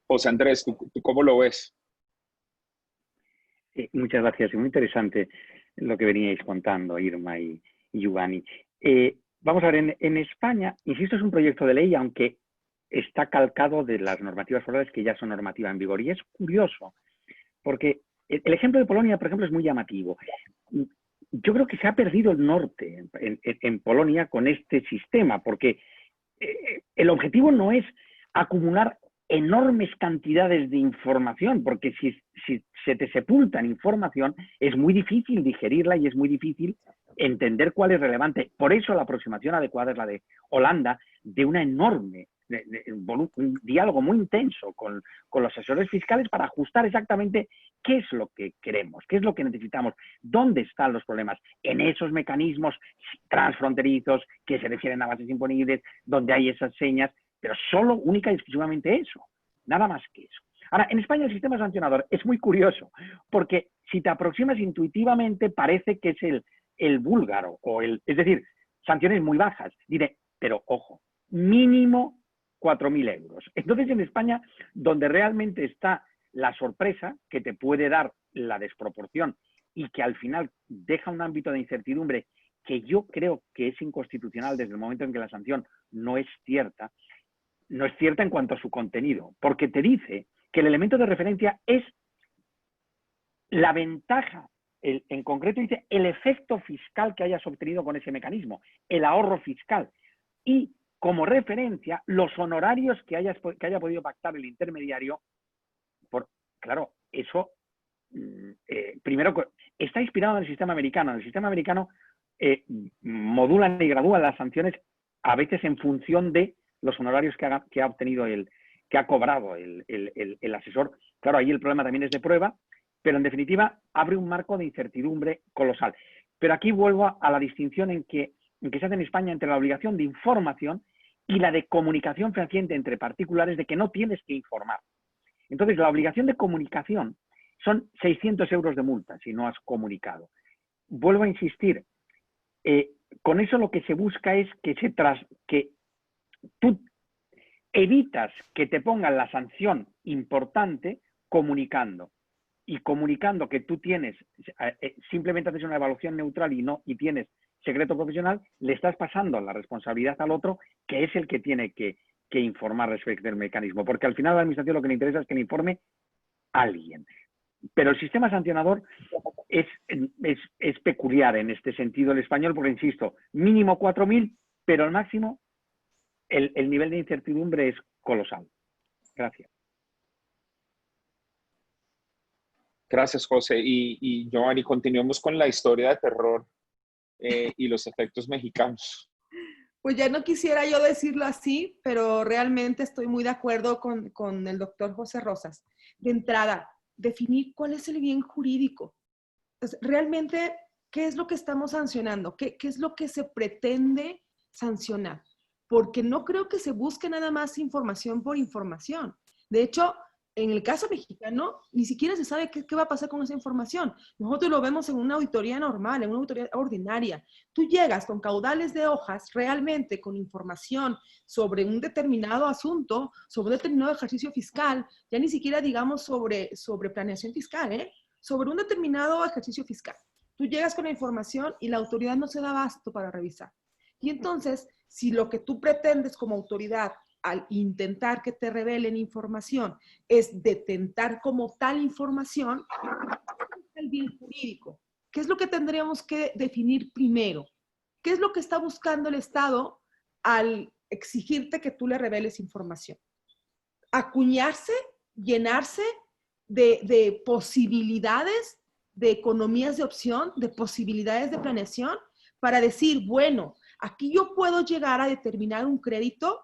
José Andrés, ¿tú cómo lo ves? Muchas gracias. Y muy interesante lo que veníais contando, Irma y Giovanni. Vamos a ver, en España, insisto, es un proyecto de ley, aunque está calcado de las normativas forales que ya son normativa en vigor. Y es curioso, porque el ejemplo de Polonia, por ejemplo, es muy llamativo. Yo creo que se ha perdido el norte en Polonia con este sistema, porque el objetivo no es acumular enormes cantidades de información, porque si se te sepulta en información, es muy difícil digerirla y es muy difícil entender cuál es relevante. Por eso la aproximación adecuada es la de Holanda, de una enorme, un diálogo muy intenso con los asesores fiscales para ajustar exactamente qué es lo que queremos, qué es lo que necesitamos, dónde están los problemas, en esos mecanismos transfronterizos que se refieren a bases imponibles, donde hay esas señas, pero solo, única y exclusivamente eso, nada más que eso. Ahora, en España el sistema sancionador es muy curioso, porque si te aproximas intuitivamente parece que es el búlgaro, es decir, sanciones muy bajas. Diré, pero ojo, mínimo 4.000 euros. Entonces, en España, donde realmente está la sorpresa que te puede dar la desproporción y que al final deja un ámbito de incertidumbre que yo creo que es inconstitucional desde el momento en que la sanción no es cierta en cuanto a su contenido, porque te dice que el elemento de referencia es la ventaja, en concreto dice el efecto fiscal que hayas obtenido con ese mecanismo, el ahorro fiscal, y como referencia los honorarios que haya podido pactar el intermediario. Claro, eso primero está inspirado en el sistema americano. En el sistema americano modulan y gradúan las sanciones a veces en función de los honorarios que ha obtenido que ha cobrado el asesor. Claro, ahí el problema también es de prueba, pero en definitiva abre un marco de incertidumbre colosal. Pero aquí vuelvo a la distinción en que se hace en España entre la obligación de información y la de comunicación fehaciente entre particulares de que no tienes que informar. Entonces, la obligación de comunicación son 600 euros de multa si no has comunicado. Vuelvo a insistir, con eso lo que se busca es que tú evitas que te pongan la sanción importante comunicando. Y comunicando que tú tienes, simplemente haces una evaluación neutral y tienes secreto profesional, le estás pasando la responsabilidad al otro, que es el que tiene que informar respecto del mecanismo. Porque al final a la administración lo que le interesa es que le informe alguien. Pero el sistema sancionador es peculiar en este sentido el español, porque insisto, mínimo 4.000, pero al máximo el nivel de incertidumbre es colosal. Gracias. Gracias, José. Y Giovanni, continuemos con la historia de terror y los efectos mexicanos. Pues ya no quisiera yo decirlo así, pero realmente estoy muy de acuerdo con el doctor José Rosas. De entrada, definir cuál es el bien jurídico. Entonces, realmente, ¿qué es lo que estamos sancionando? ¿Qué es lo que se pretende sancionar? Porque no creo que se busque nada más información por información. De hecho, en el caso mexicano, ni siquiera se sabe qué va a pasar con esa información. Nosotros lo vemos en una auditoría normal, en una auditoría ordinaria. Tú llegas con caudales de hojas, realmente con información sobre un determinado asunto, sobre un determinado ejercicio fiscal, ya ni siquiera digamos sobre planeación fiscal, sobre un determinado ejercicio fiscal. Tú llegas con la información y la autoridad no se da abasto para revisar. Y entonces, si lo que tú pretendes como autoridad al intentar que te revelen información es detentar como tal información, es el bien jurídico. ¿Qué es lo que tendríamos que definir primero? ¿Qué es lo que está buscando el Estado al exigirte que tú le reveles información? Acuñarse, llenarse de posibilidades, de economías de opción, de posibilidades de planeación, para decir, bueno, aquí yo puedo llegar a determinar un crédito.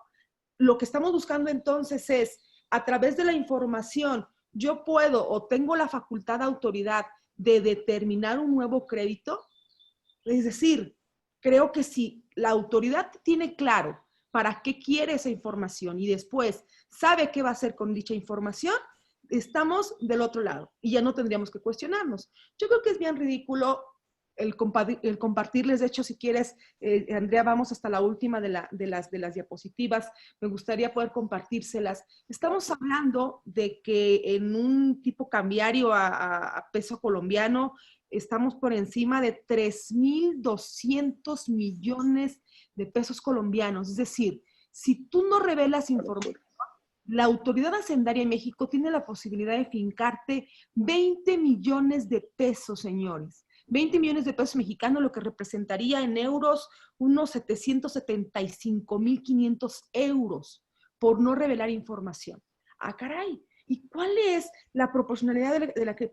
Lo que estamos buscando entonces es, a través de la información, yo puedo o tengo la facultad de autoridad de determinar un nuevo crédito. Es decir, creo que si la autoridad tiene claro para qué quiere esa información y después sabe qué va a hacer con dicha información, estamos del otro lado y ya no tendríamos que cuestionarnos. Yo creo que es bien ridículo el compartirles. De hecho, si quieres, Andrea, vamos hasta la última de las diapositivas. Me gustaría poder compartírselas. Estamos hablando de que en un tipo cambiario a peso colombiano, estamos por encima de 3.200 millones de pesos colombianos. Es decir, si tú no revelas información, la autoridad hacendaria en México tiene la posibilidad de fincarte 20 millones de pesos, señores. 20 millones de pesos mexicanos, lo que representaría en euros unos 775.500 euros por no revelar información. ¡Ah, caray! ¿Y cuál es la proporcionalidad de la que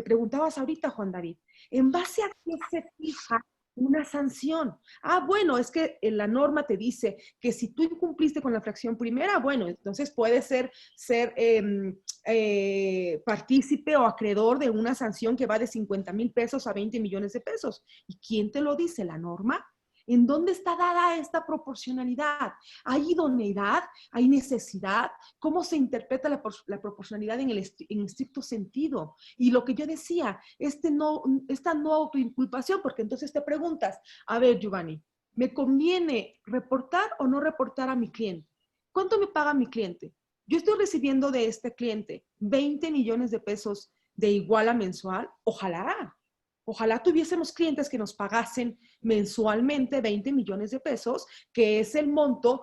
preguntabas ahorita, Juan David? ¿En base a qué se fija una sanción? Ah, bueno, es que la norma te dice que si tú incumpliste con la fracción primera, bueno, entonces puedes ser partícipe o acreedor de una sanción que va de 50,000 pesos a 20 millones de pesos. ¿Y quién te lo dice? ¿La norma? ¿En dónde está dada esta proporcionalidad? ¿Hay idoneidad? ¿Hay necesidad? ¿Cómo se interpreta la proporcionalidad en estricto sentido? Y lo que yo decía, esta no autoinculpación, porque entonces te preguntas, a ver, Giovanni, ¿me conviene reportar o no reportar a mi cliente? ¿Cuánto me paga mi cliente? Yo estoy recibiendo de este cliente 20 millones de pesos de iguala mensual. Ojalá tuviésemos clientes que nos pagasen mensualmente 20 millones de pesos, que es el monto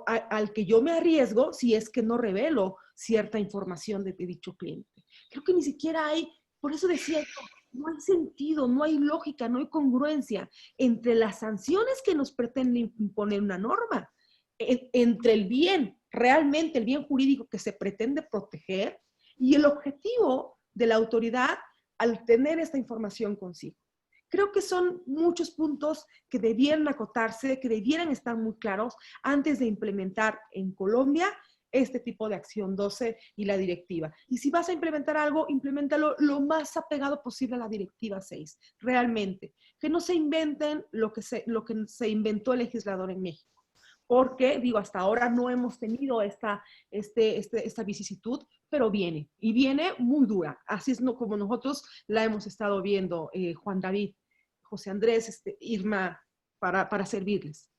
al que yo me arriesgo si es que no revelo cierta información de dicho cliente. Creo que ni siquiera hay, por eso decía esto, no hay sentido, no hay lógica, no hay congruencia entre las sanciones que nos pretende imponer una norma, entre el bien, realmente el bien jurídico que se pretende proteger y el objetivo de la autoridad al tener esta información consigo. Creo que son muchos puntos que debieran acotarse, que debieran estar muy claros antes de implementar en Colombia este tipo de acción 12 y la directiva. Y si vas a implementar algo, implementalo lo más apegado posible a la directiva 6, realmente. Que no se inventen lo que se inventó el legislador en México. Porque, digo, hasta ahora no hemos tenido esta vicisitud, pero viene, y viene muy dura. Así es como nosotros la hemos estado viendo, Juan David, José Andrés, Irma, para servirles.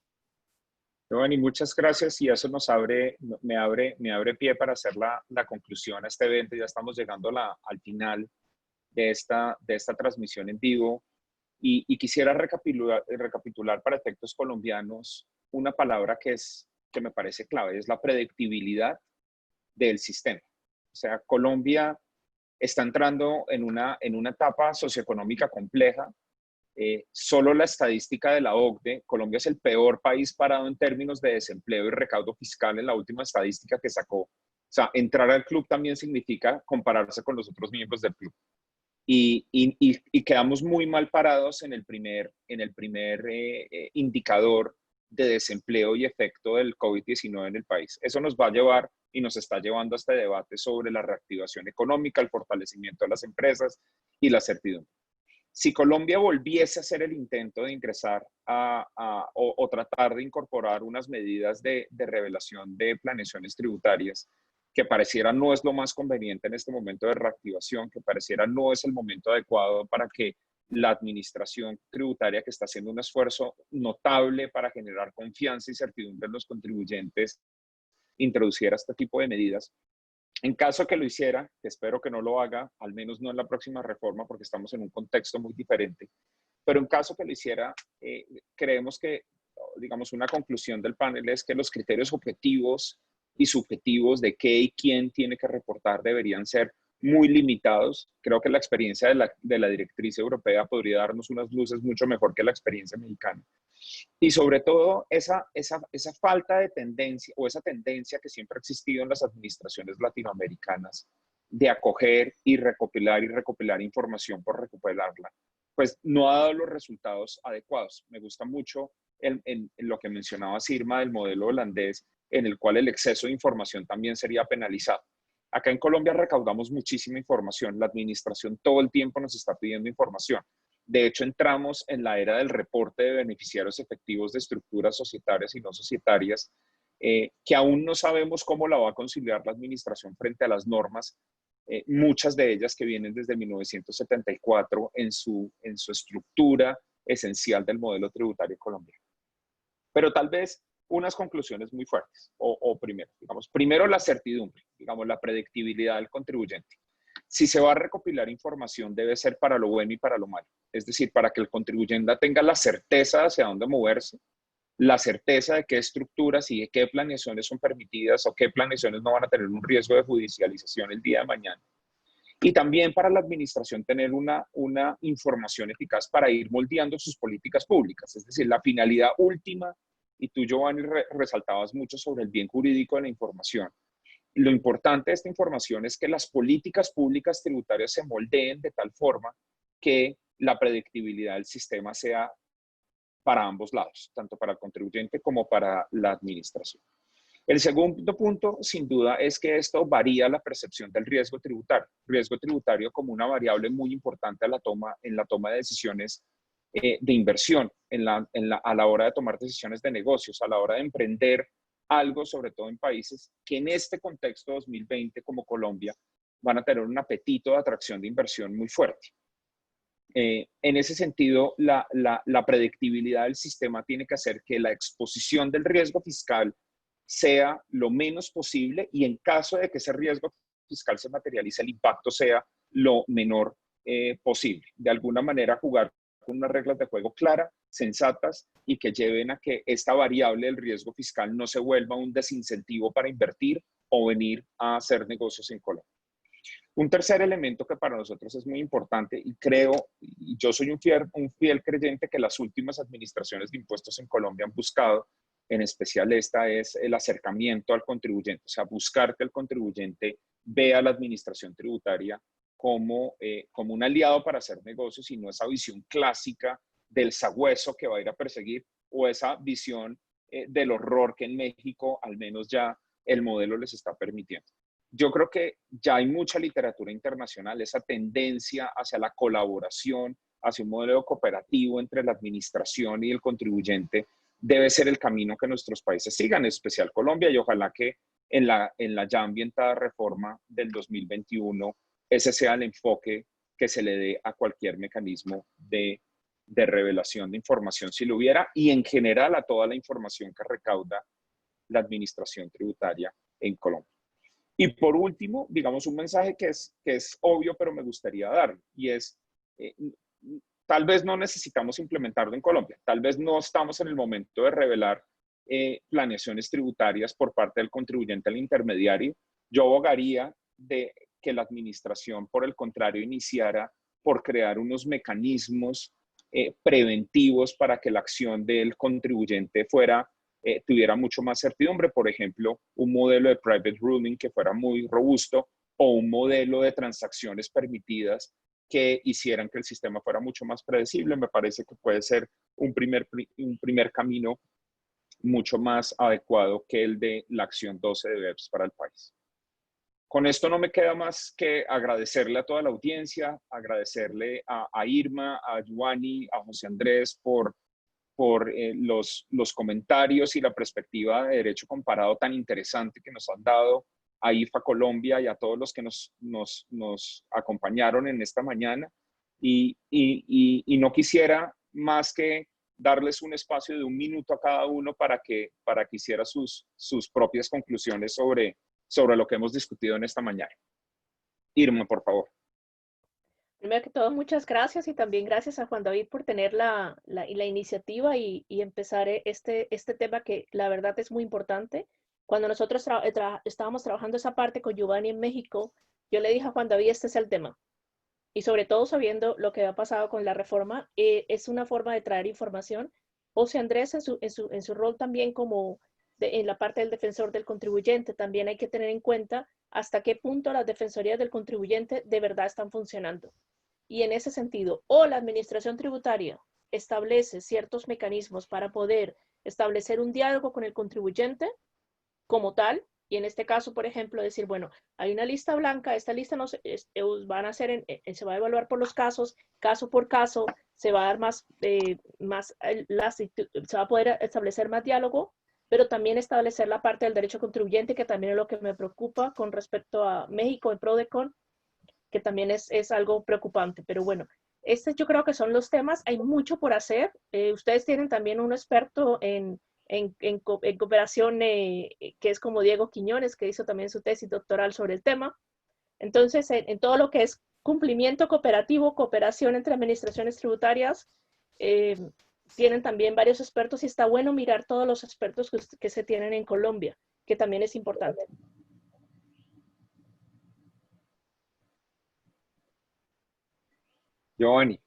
Giovanni, muchas gracias y eso me abre pie para hacer la conclusión a este evento. Ya estamos llegando al final de esta transmisión en vivo y quisiera recapitular para efectos colombianos una palabra que me parece clave, es la predictibilidad del sistema. O sea, Colombia está entrando en una etapa socioeconómica compleja. Solo la estadística de la OCDE, Colombia es el peor país parado en términos de desempleo y recaudo fiscal en la última estadística que sacó. O sea, entrar al club también significa compararse con los otros miembros del club. Y quedamos muy mal parados en el primer indicador de desempleo y efecto del COVID-19 en el país. Eso nos va a llevar y nos está llevando a este debate sobre la reactivación económica, el fortalecimiento de las empresas y la certidumbre. Si Colombia volviese a hacer el intento de ingresar o tratar de incorporar unas medidas de revelación de planeaciones tributarias, que pareciera no es lo más conveniente en este momento de reactivación, que pareciera no es el momento adecuado para que la administración tributaria, que está haciendo un esfuerzo notable para generar confianza y certidumbre en los contribuyentes, introduciera este tipo de medidas. En caso que lo hiciera, que espero que no lo haga, al menos no en la próxima reforma, porque estamos en un contexto muy diferente, pero en caso que lo hiciera, creemos que digamos, una conclusión del panel es que los criterios objetivos y subjetivos de qué y quién tiene que reportar deberían ser muy limitados. Creo que la experiencia de la directriz europea podría darnos unas luces mucho mejor que la experiencia mexicana. Y sobre todo esa falta de tendencia o esa tendencia que siempre ha existido en las administraciones latinoamericanas de acoger y recopilar información por recuperarla, pues no ha dado los resultados adecuados. Me gusta mucho en lo que mencionaba Irma del modelo holandés, en el cual el exceso de información también sería penalizado. Acá en Colombia recaudamos muchísima información. La administración todo el tiempo nos está pidiendo información. De hecho, entramos en la era del reporte de beneficiarios efectivos de estructuras societarias y no societarias, que aún no sabemos cómo la va a conciliar la administración frente a las normas, muchas de ellas que vienen desde 1974 en su estructura esencial del modelo tributario colombiano. Pero tal vez unas conclusiones muy fuertes, primero la certidumbre, digamos, la predictibilidad del contribuyente. Si se va a recopilar información, debe ser para lo bueno y para lo malo. Es decir, para que el contribuyente tenga la certeza hacia dónde moverse, la certeza de qué estructuras y de qué planeaciones son permitidas o qué planeaciones no van a tener un riesgo de judicialización el día de mañana. Y también para la administración tener una información eficaz para ir moldeando sus políticas públicas. Es decir, la finalidad última, y tú, Giovanni, resaltabas mucho sobre el bien jurídico de la información. Lo importante de esta información es que las políticas públicas tributarias se moldeen de tal forma que la predictibilidad del sistema sea para ambos lados, tanto para el contribuyente como para la administración. El segundo punto, sin duda, es que esto varía la percepción del riesgo tributario como una variable muy importante en la toma de decisiones de inversión, a la hora de tomar decisiones de negocios, a la hora de emprender algo, sobre todo en países que en este contexto 2020 como Colombia van a tener un apetito de atracción de inversión muy fuerte. En ese sentido, la predictibilidad del sistema tiene que hacer que la exposición del riesgo fiscal sea lo menos posible y en caso de que ese riesgo fiscal se materialice, el impacto sea lo menor posible. De alguna manera, jugar con unas reglas de juego claras, sensatas y que lleven a que esta variable del riesgo fiscal no se vuelva un desincentivo para invertir o venir a hacer negocios en Colombia. Un tercer elemento que para nosotros es muy importante y yo soy un fiel creyente que las últimas administraciones de impuestos en Colombia han buscado, en especial esta, es el acercamiento al contribuyente, o sea, buscar que el contribuyente vea a la administración tributaria como un aliado para hacer negocios y no esa visión clásica del sabueso que va a ir a perseguir o esa visión del horror que en México al menos ya el modelo les está permitiendo. Yo creo que ya hay mucha literatura internacional, esa tendencia hacia la colaboración, hacia un modelo cooperativo entre la administración y el contribuyente, debe ser el camino que nuestros países sigan, en especial Colombia, y ojalá que en la ya ambientada reforma del 2021 ese sea el enfoque que se le dé a cualquier mecanismo de revelación de información, si lo hubiera, y en general a toda la información que recauda la administración tributaria en Colombia. Y por último, digamos un mensaje que es obvio, pero me gustaría dar, y es, tal vez no necesitamos implementarlo en Colombia, tal vez no estamos en el momento de revelar planeaciones tributarias por parte del contribuyente al intermediario. Yo abogaría de que la administración, por el contrario, iniciara por crear unos mecanismos preventivos para que la acción del contribuyente tuviera mucho más certidumbre. Por ejemplo, un modelo de private ruling que fuera muy robusto o un modelo de transacciones permitidas que hicieran que el sistema fuera mucho más predecible. Me parece que puede ser un primer camino mucho más adecuado que el de la acción 12 de BEPS para el país. Con esto no me queda más que agradecerle a toda la audiencia, agradecerle a Irma, a Giovanni, a José Andrés por los comentarios y la perspectiva de derecho comparado tan interesante que nos han dado a IFA Colombia y a todos los que nos acompañaron en esta mañana. Y no quisiera más que darles un espacio de 1 minuto a cada uno para que hiciera sus propias conclusiones sobre lo que hemos discutido en esta mañana. Irma, por favor. Primero que todo, muchas gracias y también gracias a Juan David por tener la iniciativa y empezar este tema que la verdad es muy importante. Cuando nosotros estábamos trabajando esa parte con Giovanni en México, yo le dije a Juan David, este es el tema. Y sobre todo sabiendo lo que ha pasado con la reforma, es una forma de traer información. José Andrés en su rol también como en la parte del defensor del contribuyente, también hay que tener en cuenta hasta qué punto las defensorías del contribuyente de verdad están funcionando. Y en ese sentido, o la administración tributaria establece ciertos mecanismos para poder establecer un diálogo con el contribuyente como tal, y en este caso, por ejemplo, decir, bueno, hay una lista blanca, esta lista no se, van a hacer se va a evaluar por los casos, caso por caso, se va a dar se va a poder establecer más diálogo, pero también establecer la parte del derecho contribuyente, que también es lo que me preocupa con respecto a México en Prodecon, que también es algo preocupante. Pero bueno, yo creo que son los temas. Hay mucho por hacer. Ustedes tienen también un experto en cooperación, que es como Diego Quiñones, que hizo también su tesis doctoral sobre el tema. Entonces, en todo lo que es cumplimiento cooperativo, cooperación entre administraciones tributarias, tienen también varios expertos y está bueno mirar todos los expertos que se tienen en Colombia, que también es importante. Giovanni.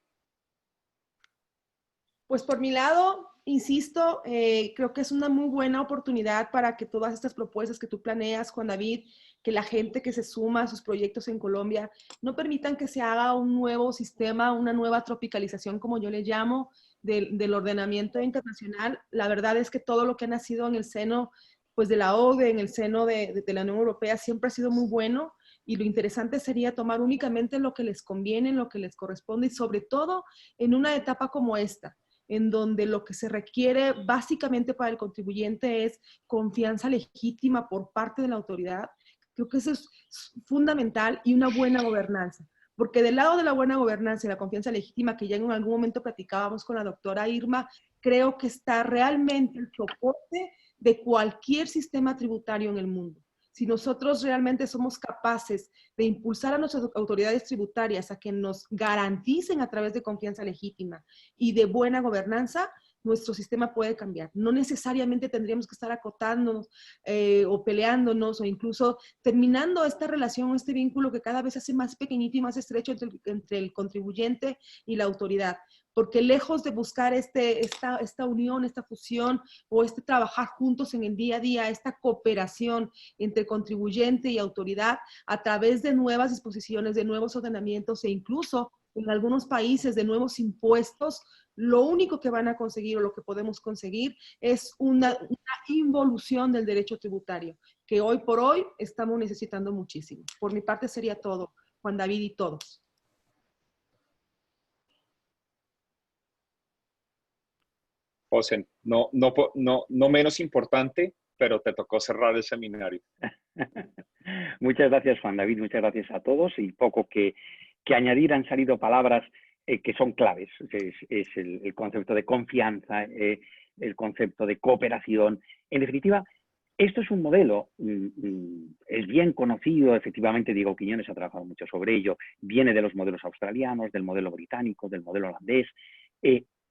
Pues por mi lado, insisto, creo que es una muy buena oportunidad para que todas estas propuestas que tú planeas, Juan David, que la gente que se suma a sus proyectos en Colombia, no permitan que se haga un nuevo sistema, una nueva tropicalización, como yo le llamo, del ordenamiento internacional. La verdad es que todo lo que ha nacido en el seno pues, de la OCDE, en el seno de la Unión Europea, siempre ha sido muy bueno. Y lo interesante sería tomar únicamente lo que les conviene, lo que les corresponde y sobre todo en una etapa como esta, en donde lo que se requiere básicamente para el contribuyente es confianza legítima por parte de la autoridad. Creo que eso es fundamental y una buena gobernanza. Porque del lado de la buena gobernanza y la confianza legítima, que ya en algún momento platicábamos con la doctora Irma, creo que está realmente el soporte de cualquier sistema tributario en el mundo. Si nosotros realmente somos capaces de impulsar a nuestras autoridades tributarias a que nos garanticen a través de confianza legítima y de buena gobernanza, nuestro sistema puede cambiar. No necesariamente tendríamos que estar acotándonos o peleándonos o incluso terminando esta relación, este vínculo que cada vez se hace más pequeñito y más estrecho entre el contribuyente y la autoridad. Porque lejos de buscar esta unión, esta fusión o este trabajar juntos en el día a día, esta cooperación entre contribuyente y autoridad a través de nuevas disposiciones, de nuevos ordenamientos e incluso en algunos países de nuevos impuestos, lo único que van a conseguir o lo que podemos conseguir es una involución del derecho tributario, que hoy por hoy estamos necesitando muchísimo. Por mi parte sería todo, Juan David y todos. José, no menos importante, pero te tocó cerrar el seminario. Muchas gracias, Juan David, muchas gracias a todos. Y poco que añadir, han salido palabras que son claves. Es el concepto de confianza, el concepto de cooperación. En definitiva, esto es un modelo, es bien conocido, efectivamente Diego Quiñones ha trabajado mucho sobre ello, viene de los modelos australianos, del modelo británico, del modelo holandés,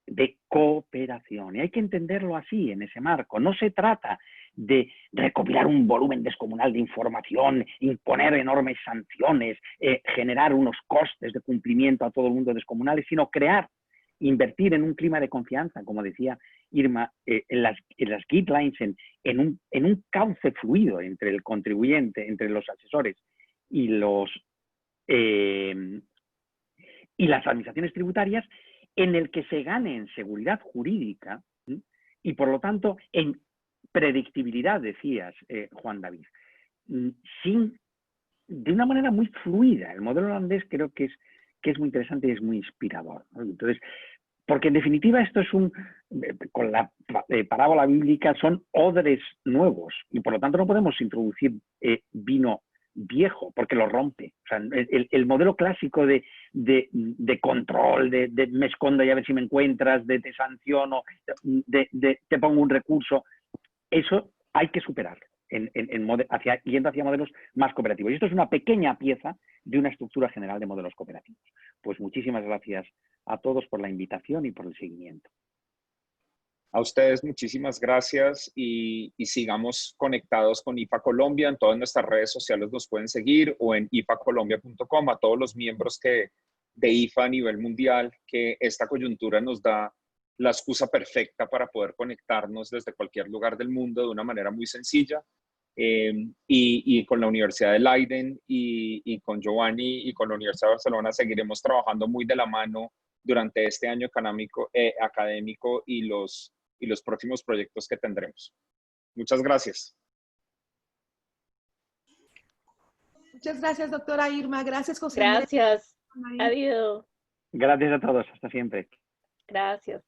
de cooperación. Y hay que entenderlo así, en ese marco. No se trata de recopilar un volumen descomunal de información, imponer enormes sanciones, generar unos costes de cumplimiento a todo el mundo descomunales, sino crear, invertir en un clima de confianza, como decía Irma, en las guidelines, en un cauce fluido entre el contribuyente, entre los asesores y las administraciones tributarias, en el que se gane en seguridad jurídica y, por lo tanto, en predictibilidad, decías, Juan David, de una manera muy fluida. El modelo holandés creo que es muy interesante y es muy inspirador, ¿no? Entonces, porque en definitiva esto es con la parábola bíblica, son odres nuevos y por lo tanto no podemos introducir vino viejo porque lo rompe. O sea, el modelo clásico de control, de me escondo y a ver si me encuentras, de te sanciono, te pongo un recurso, eso hay que superarlo. yendo hacia modelos más cooperativos. Y esto es una pequeña pieza de una estructura general de modelos cooperativos. Pues muchísimas gracias a todos por la invitación y por el seguimiento. A ustedes muchísimas gracias y sigamos conectados con IFA Colombia. En todas nuestras redes sociales nos pueden seguir o en ifacolombia.com. A todos los miembros de IFA a nivel mundial, que esta coyuntura nos da la excusa perfecta para poder conectarnos desde cualquier lugar del mundo de una manera muy sencilla. Y con la Universidad de Leiden y con Giovanni y con la Universidad de Barcelona seguiremos trabajando muy de la mano durante este año académico y los próximos proyectos que tendremos. Muchas gracias. Muchas gracias, doctora Irma. Gracias, José Andrés. Gracias. Adiós. Gracias a todos. Hasta siempre. Gracias.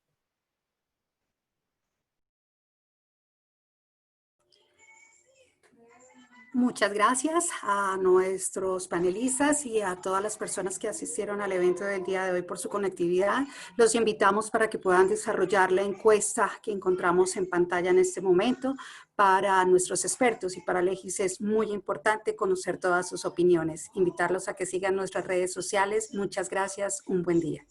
Muchas gracias a nuestros panelistas y a todas las personas que asistieron al evento del día de hoy por su conectividad. Los invitamos para que puedan desarrollar la encuesta que encontramos en pantalla en este momento para nuestros expertos, y para Legis es muy importante conocer todas sus opiniones. Invitarlos a que sigan nuestras redes sociales. Muchas gracias. Un buen día.